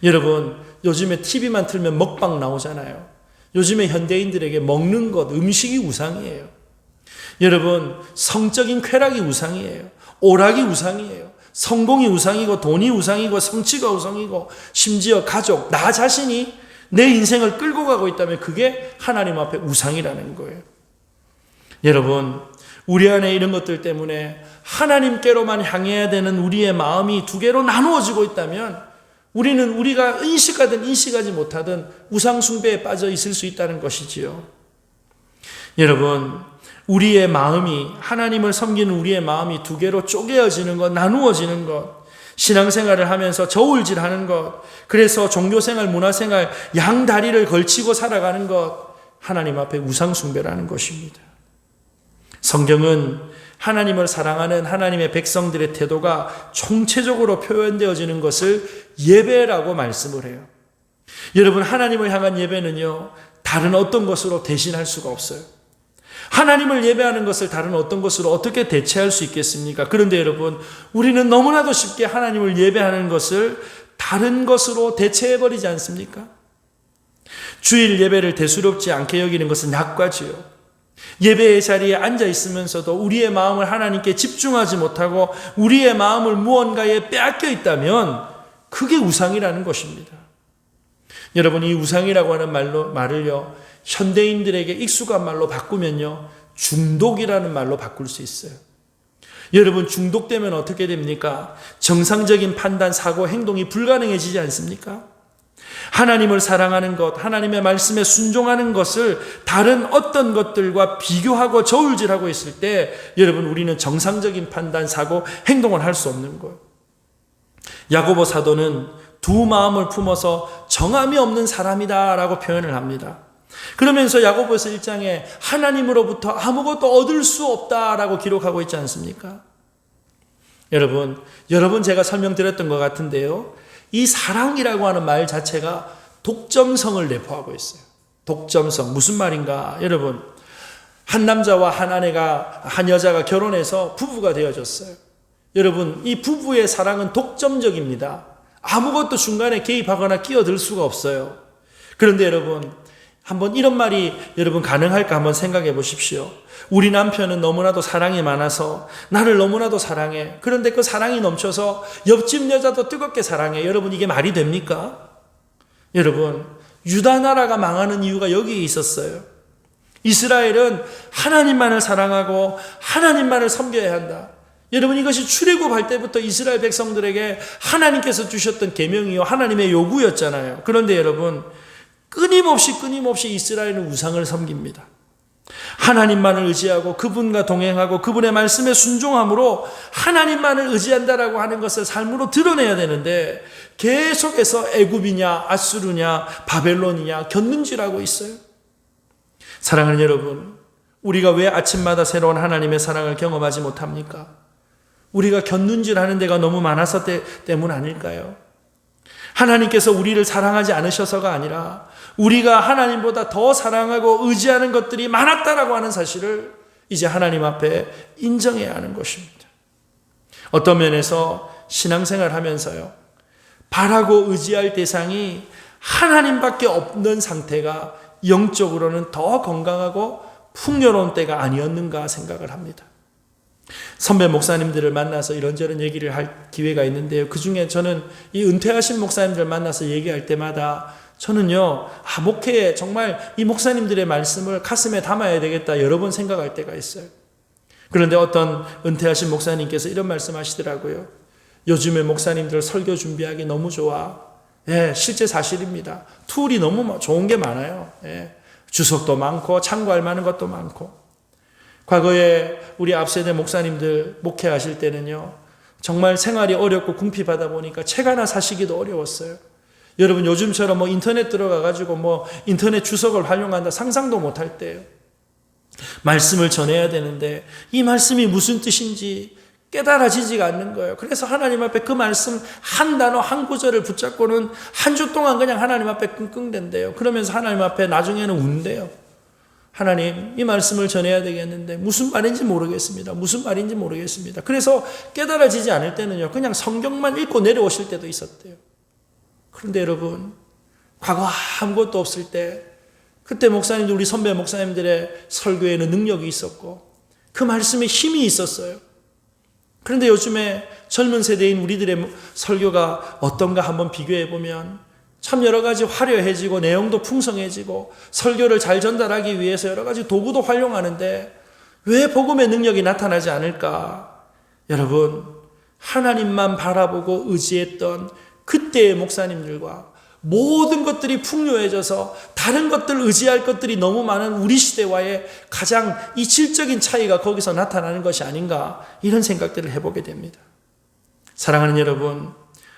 여러분, 요즘에 TV만 틀면 먹방 나오잖아요. 요즘에 현대인들에게 먹는 것, 음식이 우상이에요. 여러분, 성적인 쾌락이 우상이에요. 오락이 우상이에요. 성공이 우상이고 돈이 우상이고 성취가 우상이고 심지어 가족, 나 자신이 내 인생을 끌고 가고 있다면 그게 하나님 앞에 우상이라는 거예요. 여러분, 우리 안에 이런 것들 때문에 하나님께로만 향해야 되는 우리의 마음이 두 개로 나누어지고 있다면 우리는 우리가 인식하든 인식하지 못하든 우상 숭배에 빠져 있을 수 있다는 것이지요. 여러분, 우리의 마음이, 하나님을 섬기는 우리의 마음이 두 개로 쪼개어지는 것, 나누어지는 것, 신앙생활을 하면서 저울질하는 것, 그래서 종교생활, 문화생활 양다리를 걸치고 살아가는 것, 하나님 앞에 우상숭배라는 것입니다. 성경은 하나님을 사랑하는 하나님의 백성들의 태도가 총체적으로 표현되어지는 것을 예배라고 말씀을 해요. 여러분, 하나님을 향한 예배는요, 다른 어떤 것으로 대신할 수가 없어요. 하나님을 예배하는 것을 다른 어떤 것으로 어떻게 대체할 수 있겠습니까? 그런데 여러분, 우리는 너무나도 쉽게 하나님을 예배하는 것을 다른 것으로 대체해버리지 않습니까? 주일 예배를 대수롭지 않게 여기는 것은 약과지요. 예배의 자리에 앉아 있으면서도 우리의 마음을 하나님께 집중하지 못하고 우리의 마음을 무언가에 빼앗겨 있다면 그게 우상이라는 것입니다. 여러분, 이 우상이라고 하는 말을요, 현대인들에게 익숙한 말로 바꾸면요, 중독이라는 말로 바꿀 수 있어요. 여러분, 중독되면 어떻게 됩니까? 정상적인 판단, 사고, 행동이 불가능해지지 않습니까? 하나님을 사랑하는 것, 하나님의 말씀에 순종하는 것을 다른 어떤 것들과 비교하고 저울질하고 있을 때 여러분, 우리는 정상적인 판단, 사고, 행동을 할 수 없는 거예요. 야고보 사도는 두 마음을 품어서 정함이 없는 사람이다라고 표현을 합니다. 그러면서 야고보서 1장에 하나님으로부터 아무것도 얻을 수 없다라고 기록하고 있지 않습니까? 여러분 제가 설명드렸던 것 같은데요. 이 사랑이라고 하는 말 자체가 독점성을 내포하고 있어요. 독점성. 무슨 말인가? 여러분, 한 남자와 한 여자가 결혼해서 부부가 되어졌어요. 여러분, 이 부부의 사랑은 독점적입니다. 아무것도 중간에 개입하거나 끼어들 수가 없어요. 그런데 여러분, 한번 이런 말이 여러분 가능할까 한번 생각해 보십시오. 우리 남편은 너무나도 사랑이 많아서 나를 너무나도 사랑해. 그런데 그 사랑이 넘쳐서 옆집 여자도 뜨겁게 사랑해. 여러분, 이게 말이 됩니까? 여러분, 유다 나라가 망하는 이유가 여기에 있었어요. 이스라엘은 하나님만을 사랑하고 하나님만을 섬겨야 한다. 여러분, 이것이 출애굽할 때부터 이스라엘 백성들에게 하나님께서 주셨던 계명이요, 하나님의 요구였잖아요. 그런데 여러분, 끊임없이 이스라엘은 우상을 섬깁니다. 하나님만을 의지하고 그분과 동행하고 그분의 말씀에 순종함으로 하나님만을 의지한다라고 하는 것을 삶으로 드러내야 되는데 계속해서 애굽이냐 아수르냐 바벨론이냐 곁눈질하고 있어요. 사랑하는 여러분, 우리가 왜 아침마다 새로운 하나님의 사랑을 경험하지 못합니까? 우리가 곁눈질하는 데가 너무 많아서 때문 아닐까요? 하나님께서 우리를 사랑하지 않으셔서가 아니라 우리가 하나님보다 더 사랑하고 의지하는 것들이 많았다라고 하는 사실을 이제 하나님 앞에 인정해야 하는 것입니다. 어떤 면에서 신앙생활 하면서요, 바라고 의지할 대상이 하나님밖에 없는 상태가 영적으로는 더 건강하고 풍요로운 때가 아니었는가 생각을 합니다. 선배 목사님들을 만나서 이런저런 얘기를 할 기회가 있는데요. 그중에 저는 이 은퇴하신 목사님들 만나서 얘기할 때마다 저는요, 목회에 정말 이 목사님들의 말씀을 가슴에 담아야 되겠다 여러 번 생각할 때가 있어요. 그런데 어떤 은퇴하신 목사님께서 이런 말씀 하시더라고요. 요즘에 목사님들 설교 준비하기 너무 좋아. 예, 실제 사실입니다. 툴이 너무 좋은 게 많아요. 예, 주석도 많고 참고할 만한 것도 많고. 과거에 우리 앞세대 목사님들 목회하실 때는요, 정말 생활이 어렵고 궁핍하다 보니까 책 하나 사시기도 어려웠어요. 여러분, 요즘처럼 인터넷 들어가가지고 인터넷 주석을 활용한다 상상도 못할 때예요. 말씀을 전해야 되는데 이 말씀이 무슨 뜻인지 깨달아지지가 않는 거예요. 그래서 하나님 앞에 그 말씀 한 단어 한 구절을 붙잡고는 한 주 동안 그냥 하나님 앞에 끙끙댄대요. 그러면서 하나님 앞에 나중에는 운대요. 하나님, 이 말씀을 전해야 되겠는데 무슨 말인지 모르겠습니다. 무슨 말인지 모르겠습니다. 그래서 깨달아지지 않을 때는요, 그냥 성경만 읽고 내려오실 때도 있었대요. 그런데 여러분, 과거 아무것도 없을 때 그때 목사님들, 우리 선배 목사님들의 설교에는 능력이 있었고 그 말씀에 힘이 있었어요. 그런데 요즘에 젊은 세대인 우리들의 설교가 어떤가 한번 비교해 보면 참 여러 가지 화려해지고 내용도 풍성해지고 설교를 잘 전달하기 위해서 여러 가지 도구도 활용하는데 왜 복음의 능력이 나타나지 않을까? 여러분, 하나님만 바라보고 의지했던 그때의 목사님들과 모든 것들이 풍요해져서 다른 것들 의지할 것들이 너무 많은 우리 시대와의 가장 이질적인 차이가 거기서 나타나는 것이 아닌가, 이런 생각들을 해보게 됩니다. 사랑하는 여러분,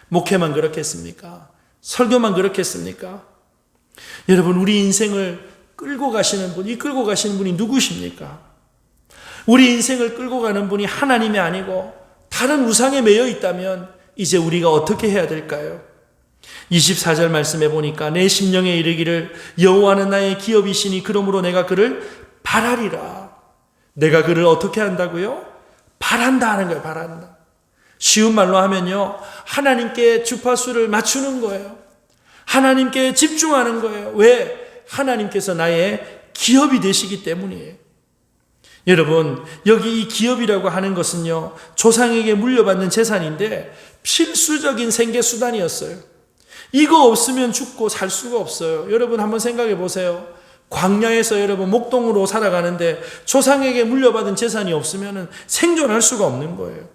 목회만 그렇겠습니까? 설교만 그렇겠습니까? 여러분, 우리 인생을 끌고 가시는 분, 이끌고 가시는 분이 누구십니까? 우리 인생을 끌고 가는 분이 하나님이 아니고 다른 우상에 매여 있다면 이제 우리가 어떻게 해야 될까요? 24절 말씀해 보니까 내 심령에 이르기를 여호와는 나의 기업이시니 그러므로 내가 그를 바라리라. 내가 그를 어떻게 한다고요? 바란다 하는 거예요. 바란다. 쉬운 말로 하면요, 하나님께 주파수를 맞추는 거예요. 하나님께 집중하는 거예요. 왜? 하나님께서 나의 기업이 되시기 때문이에요. 여러분, 여기 이 기업이라고 하는 것은요, 조상에게 물려받는 재산인데 필수적인 생계수단이었어요. 이거 없으면 죽고 살 수가 없어요. 여러분 한번 생각해 보세요. 광야에서 여러분 목동으로 살아가는데 조상에게 물려받은 재산이 없으면 생존할 수가 없는 거예요.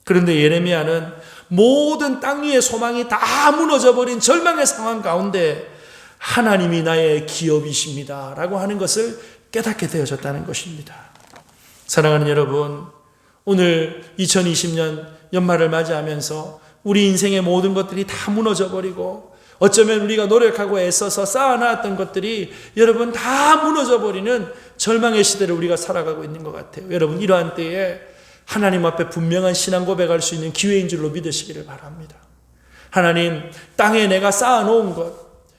그런데 예레미야는 모든 땅 위의 소망이 다 무너져버린 절망의 상황 가운데 하나님이 나의 기업이십니다 라고 하는 것을 깨닫게 되어졌다는 것입니다. 사랑하는 여러분, 오늘 2020년 연말을 맞이하면서 우리 인생의 모든 것들이 다 무너져버리고 어쩌면 우리가 노력하고 애써서 쌓아놨던 것들이 여러분 다 무너져버리는 절망의 시대를 우리가 살아가고 있는 것 같아요. 여러분, 이러한 때에 하나님 앞에 분명한 신앙 고백할 수 있는 기회인 줄로 믿으시기를 바랍니다. 하나님, 땅에 내가 쌓아놓은 것,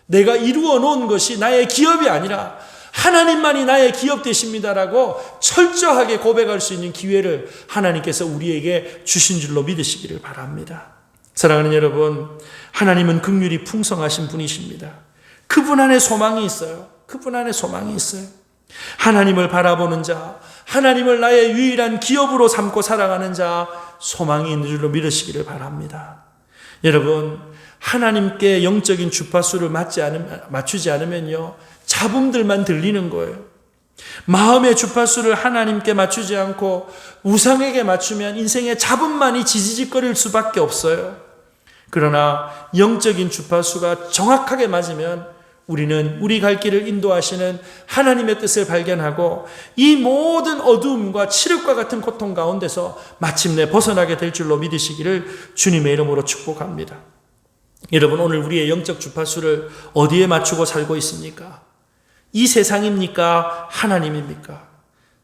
내가 이루어 놓은 것이 나의 기업이 아니라 하나님만이 나의 기업 되십니다라고 철저하게 고백할 수 있는 기회를 하나님께서 우리에게 주신 줄로 믿으시기를 바랍니다. 사랑하는 여러분, 하나님은 긍휼이 풍성하신 분이십니다. 그분 안에 소망이 있어요. 그분 안에 소망이 있어요. 하나님을 바라보는 자, 하나님을 나의 유일한 기업으로 삼고 살아가는 자, 소망이 있는 줄로 믿으시기를 바랍니다. 여러분, 하나님께 영적인 주파수를 맞추지 않으면요, 잡음들만 들리는 거예요. 마음의 주파수를 하나님께 맞추지 않고 우상에게 맞추면 인생의 잡음만이 지지직거릴 수밖에 없어요. 그러나 영적인 주파수가 정확하게 맞으면 우리는 우리 갈 길을 인도하시는 하나님의 뜻을 발견하고 이 모든 어두움과 칠흑과 같은 고통 가운데서 마침내 벗어나게 될 줄로 믿으시기를 주님의 이름으로 축복합니다. 여러분, 오늘 우리의 영적 주파수를 어디에 맞추고 살고 있습니까? 이 세상입니까? 하나님입니까?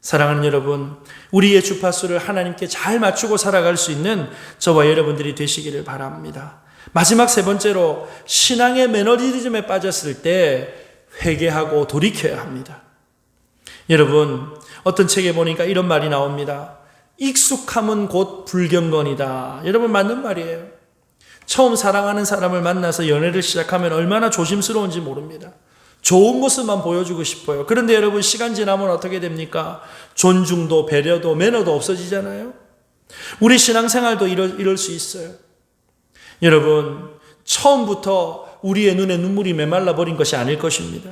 사랑하는 여러분, 우리의 주파수를 하나님께 잘 맞추고 살아갈 수 있는 저와 여러분들이 되시기를 바랍니다. 마지막 세 번째로, 신앙의 매너리즘에 빠졌을 때 회개하고 돌이켜야 합니다. 여러분, 어떤 책에 보니까 이런 말이 나옵니다. 익숙함은 곧 불경건이다. 여러분, 맞는 말이에요. 처음 사랑하는 사람을 만나서 연애를 시작하면 얼마나 조심스러운지 모릅니다. 좋은 모습만 보여주고 싶어요. 그런데 여러분, 시간 지나면 어떻게 됩니까? 존중도 배려도 매너도 없어지잖아요. 우리 신앙생활도 이럴 수 있어요. 여러분, 처음부터 우리의 눈에 눈물이 메말라 버린 것이 아닐 것입니다.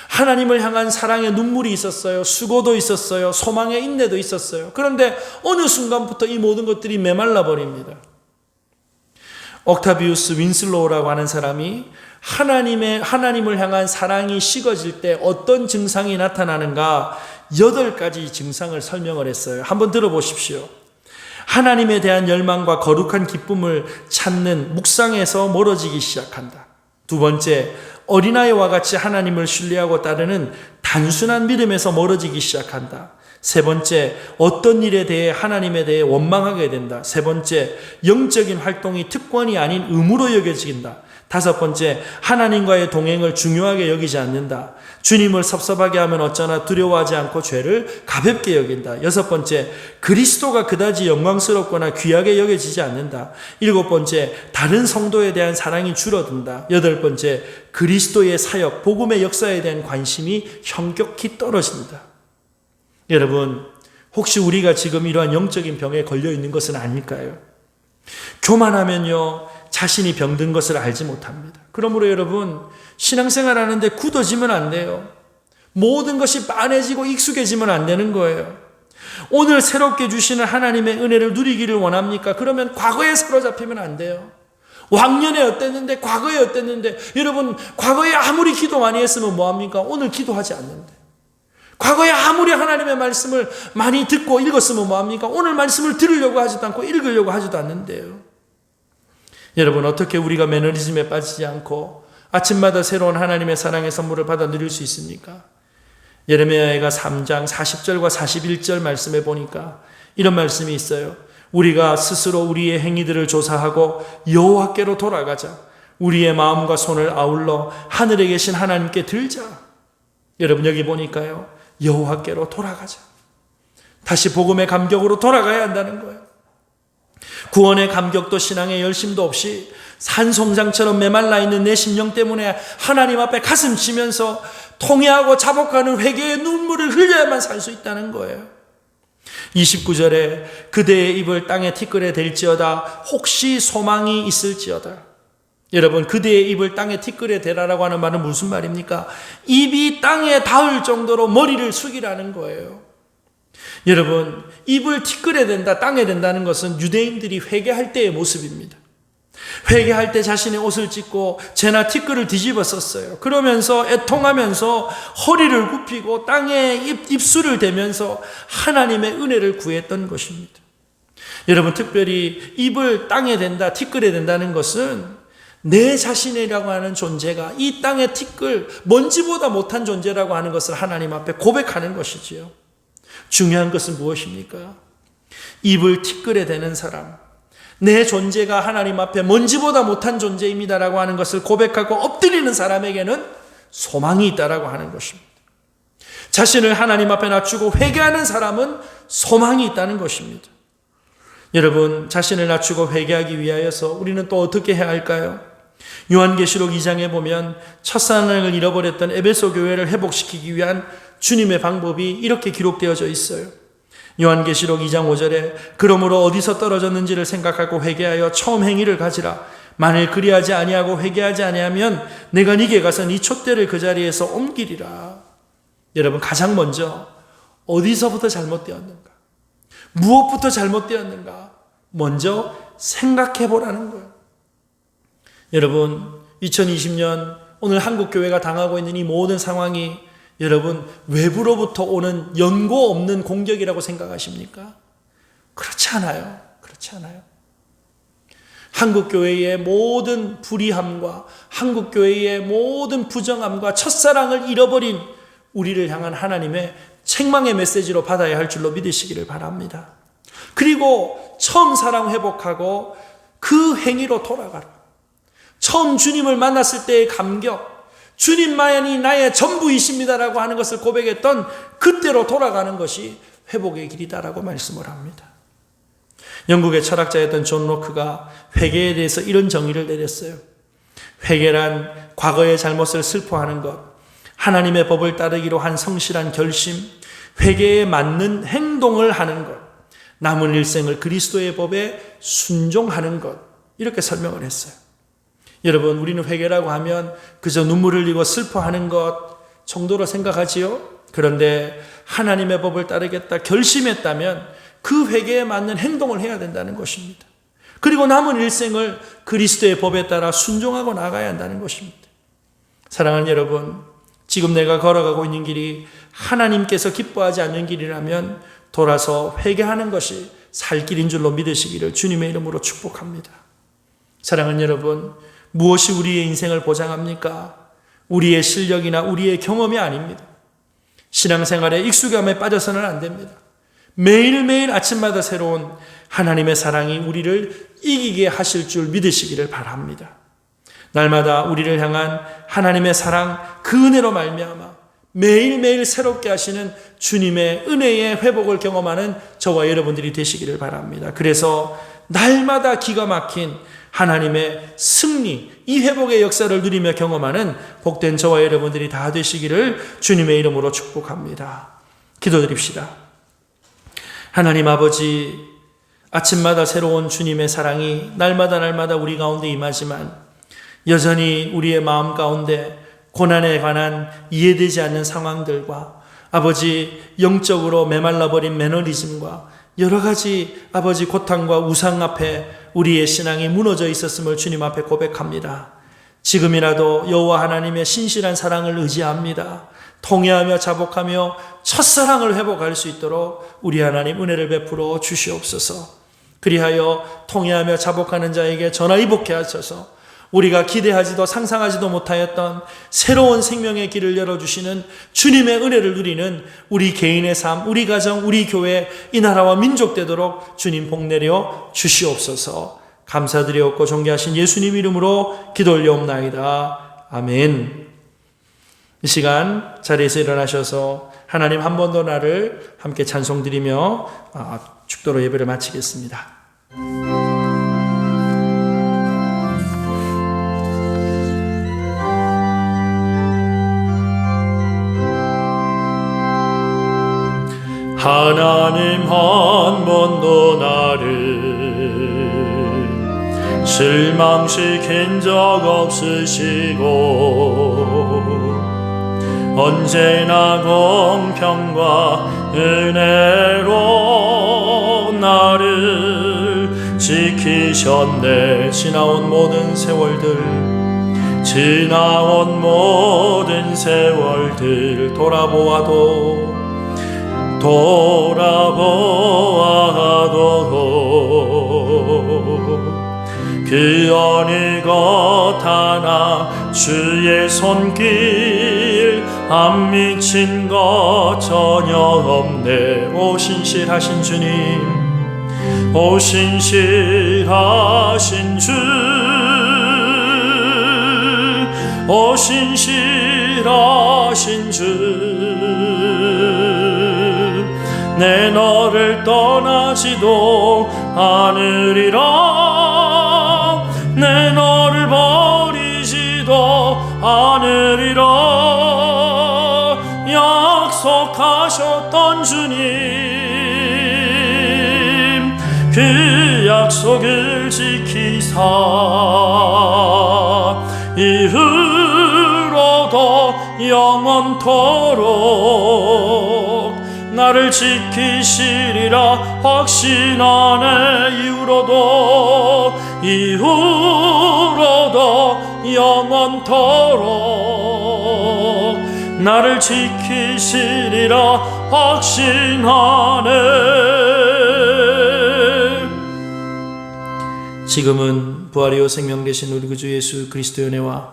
하나님을 향한 사랑의 눈물이 있었어요. 수고도 있었어요. 소망의 인내도 있었어요. 그런데 어느 순간부터 이 모든 것들이 메말라 버립니다. 옥타비우스 윈슬로우라고 하는 사람이 하나님을 향한 사랑이 식어질 때 어떤 증상이 나타나는가 8가지 증상을 설명을 했어요. 한번 들어보십시오. 하나님에 대한 열망과 거룩한 기쁨을 찾는 묵상에서 멀어지기 시작한다. 두 번째, 어린아이와 같이 하나님을 신뢰하고 따르는 단순한 믿음에서 멀어지기 시작한다. 세 번째, 어떤 일에 대해 하나님에 대해 원망하게 된다. 세 번째, 영적인 활동이 특권이 아닌 의무로 여겨진다. 다섯 번째, 하나님과의 동행을 중요하게 여기지 않는다. 주님을 섭섭하게 하면 어쩌나 두려워하지 않고 죄를 가볍게 여긴다. 여섯 번째, 그리스도가 그다지 영광스럽거나 귀하게 여겨지지 않는다. 일곱 번째, 다른 성도에 대한 사랑이 줄어든다. 여덟 번째, 그리스도의 사역, 복음의 역사에 대한 관심이 현격히 떨어진다. 여러분, 혹시 우리가 지금 이러한 영적인 병에 걸려 있는 것은 아닐까요? 교만하면요, 자신이 병든 것을 알지 못합니다. 그러므로 여러분, 신앙생활 하는데 굳어지면 안 돼요. 모든 것이 빤해지고 익숙해지면 안 되는 거예요. 오늘 새롭게 주시는 하나님의 은혜를 누리기를 원합니까? 그러면 과거에 사로잡히면 안 돼요. 왕년에 어땠는데, 과거에 어땠는데, 여러분, 과거에 아무리 기도 많이 했으면 뭐합니까? 오늘 기도하지 않는데. 과거에 아무리 하나님의 말씀을 많이 듣고 읽었으면 뭐합니까? 오늘 말씀을 들으려고 하지도 않고 읽으려고 하지도 않는데요. 여러분, 어떻게 우리가 매너리즘에 빠지지 않고 아침마다 새로운 하나님의 사랑의 선물을 받아 누릴 수 있습니까? 예레미야가 3장 40절과 41절 말씀에 보니까 이런 말씀이 있어요. 우리가 스스로 우리의 행위들을 조사하고 여호와께로 돌아가자. 우리의 마음과 손을 아울러 하늘에 계신 하나님께 들자. 여러분, 여기 보니까요, 여호와께로 돌아가자. 다시 복음의 감격으로 돌아가야 한다는 거예요. 구원의 감격도 신앙의 열심도 없이 산송장처럼 메말라 있는 내 심령 때문에 하나님 앞에 가슴 치면서 통회하고 자복하는 회개의 눈물을 흘려야만 살 수 있다는 거예요. 29절에 그대의 입을 땅에 티끌에 댈지어다 혹시 소망이 있을지어다. 여러분, 그대의 입을 땅에 티끌에 대라라고 하는 말은 무슨 말입니까? 입이 땅에 닿을 정도로 머리를 숙이라는 거예요. 여러분, 입을 티끌에 댄다, 땅에 댄다는 것은 유대인들이 회개할 때의 모습입니다. 회개할 때 자신의 옷을 찢고 재나 티끌을 뒤집어 썼어요. 그러면서 애통하면서 허리를 굽히고 땅에 입술을 대면서 하나님의 은혜를 구했던 것입니다. 여러분, 특별히 입을 땅에 댄다, 티끌에 댄다는 것은 내 자신이라고 하는 존재가 이 땅의 티끌, 먼지보다 못한 존재라고 하는 것을 하나님 앞에 고백하는 것이지요. 중요한 것은 무엇입니까? 입을 티끌에 대는 사람, 내 존재가 하나님 앞에 먼지보다 못한 존재입니다라고 하는 것을 고백하고 엎드리는 사람에게는 소망이 있다라고 하는 것입니다. 자신을 하나님 앞에 낮추고 회개하는 사람은 소망이 있다는 것입니다. 여러분, 자신을 낮추고 회개하기 위하여서 우리는 또 어떻게 해야 할까요? 요한계시록 2장에 보면 첫사랑을 잃어버렸던 에베소 교회를 회복시키기 위한 주님의 방법이 이렇게 기록되어져 있어요. 요한계시록 2장 5절에 그러므로 어디서 떨어졌는지를 생각하고 회개하여 처음 행위를 가지라. 만일 그리하지 아니하고 회개하지 아니하면 내가 네게 가서 네 촛대를 그 자리에서 옮기리라. 여러분, 가장 먼저 어디서부터 잘못되었는가? 무엇부터 잘못되었는가? 먼저 생각해 보라는 거예요. 여러분, 2020년 오늘 한국교회가 당하고 있는 이 모든 상황이 여러분, 외부로부터 오는 연고 없는 공격이라고 생각하십니까? 그렇지 않아요. 그렇지 않아요. 한국교회의 모든 불의함과 한국교회의 모든 부정함과 첫사랑을 잃어버린 우리를 향한 하나님의 책망의 메시지로 받아야 할 줄로 믿으시기를 바랍니다. 그리고 처음 사랑 회복하고 그 행위로 돌아가라. 처음 주님을 만났을 때의 감격, 주님만이 나의 전부이십니다라고 하는 것을 고백했던 그때로 돌아가는 것이 회복의 길이다라고 말씀을 합니다. 영국의 철학자였던 존 로크가 회개에 대해서 이런 정의를 내렸어요. 회개란 과거의 잘못을 슬퍼하는 것, 하나님의 법을 따르기로 한 성실한 결심, 회개에 맞는 행동을 하는 것, 남은 일생을 그리스도의 법에 순종하는 것, 이렇게 설명을 했어요. 여러분, 우리는 회개라고 하면 그저 눈물을 흘리고 슬퍼하는 것 정도로 생각하지요. 그런데 하나님의 법을 따르겠다 결심했다면 그 회개에 맞는 행동을 해야 된다는 것입니다. 그리고 남은 일생을 그리스도의 법에 따라 순종하고 나가야 한다는 것입니다. 사랑하는 여러분, 지금 내가 걸어가고 있는 길이 하나님께서 기뻐하지 않는 길이라면 돌아서 회개하는 것이 살 길인 줄로 믿으시기를 주님의 이름으로 축복합니다. 사랑하는 여러분, 무엇이 우리의 인생을 보장합니까? 우리의 실력이나 우리의 경험이 아닙니다. 신앙생활에 익숙함에 빠져서는 안 됩니다. 매일매일 아침마다 새로운 하나님의 사랑이 우리를 이기게 하실 줄 믿으시기를 바랍니다. 날마다 우리를 향한 하나님의 사랑, 그 은혜로 말미암아 매일매일 새롭게 하시는 주님의 은혜의 회복을 경험하는 저와 여러분들이 되시기를 바랍니다. 그래서 날마다 기가 막힌 하나님의 승리, 이 회복의 역사를 누리며 경험하는 복된 저와 여러분들이 다 되시기를 주님의 이름으로 축복합니다. 기도드립시다. 하나님 아버지, 아침마다 새로운 주님의 사랑이 날마다 우리 가운데 임하지만 여전히 우리의 마음 가운데 고난에 관한 이해되지 않는 상황들과 아버지 영적으로 메말라버린 매너리즘과 여러 가지 아버지 고통과 우상 앞에 우리의 신앙이 무너져 있었음을 주님 앞에 고백합니다. 지금이라도 여호와 하나님의 신실한 사랑을 의지합니다. 통회하며 자복하며 첫사랑을 회복할 수 있도록 우리 하나님 은혜를 베풀어 주시옵소서. 그리하여 통회하며 자복하는 자에게 전화위복케 하셔서 우리가 기대하지도 상상하지도 못하였던 새로운 생명의 길을 열어주시는 주님의 은혜를 누리는 우리 개인의 삶, 우리 가정, 우리 교회, 이 나라와 민족 되도록 주님 복 내려 주시옵소서. 감사드리옵고 존귀하신 예수님 이름으로 기도 올려옵나이다. 아멘. 이 시간 자리에서 일어나셔서 하나님 한 번 더 나를 함께 찬송드리며 축도로 예배를 마치겠습니다. 하나님 한 번 더 나를 실망시킨 적 없으시고 언제나 공평과 은혜로 나를 지키셨네. 지나온 모든 세월들 돌아보아도 그 어느 것 하나 주의 손길 안 미친 것 전혀 없네. 오 신실하신 주님, 오 신실하신 주, 오 신실하신 주, 내 너를 떠나지도 않으리라, 내 너를 버리지도 않으리라. 약속하셨던 주님, 그 약속을 지키사 이후로도 영원토록 나를 지키시리라 확신하네. 이후로도 영원토록 나를 지키시리라 확신하네. 지금은 부활이요 생명 되신 우리 구주 예수 그리스도의 은혜와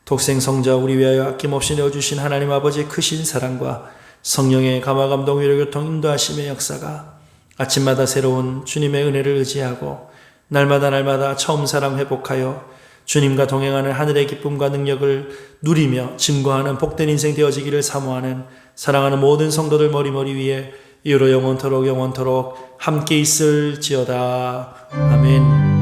독생 성자 우리 위하여 아낌없이 내어주신 하나님 아버지의 크신 사랑과 성령의 감화 감동 위로 교통 인도하심의 역사가 아침마다 새로운 주님의 은혜를 의지하고 날마다 처음 사랑 회복하여 주님과 동행하는 하늘의 기쁨과 능력을 누리며 증거하는 복된 인생 되어지기를 사모하는 사랑하는 모든 성도들 머리 위에 이후로 영원토록 함께 있을지어다. 아멘.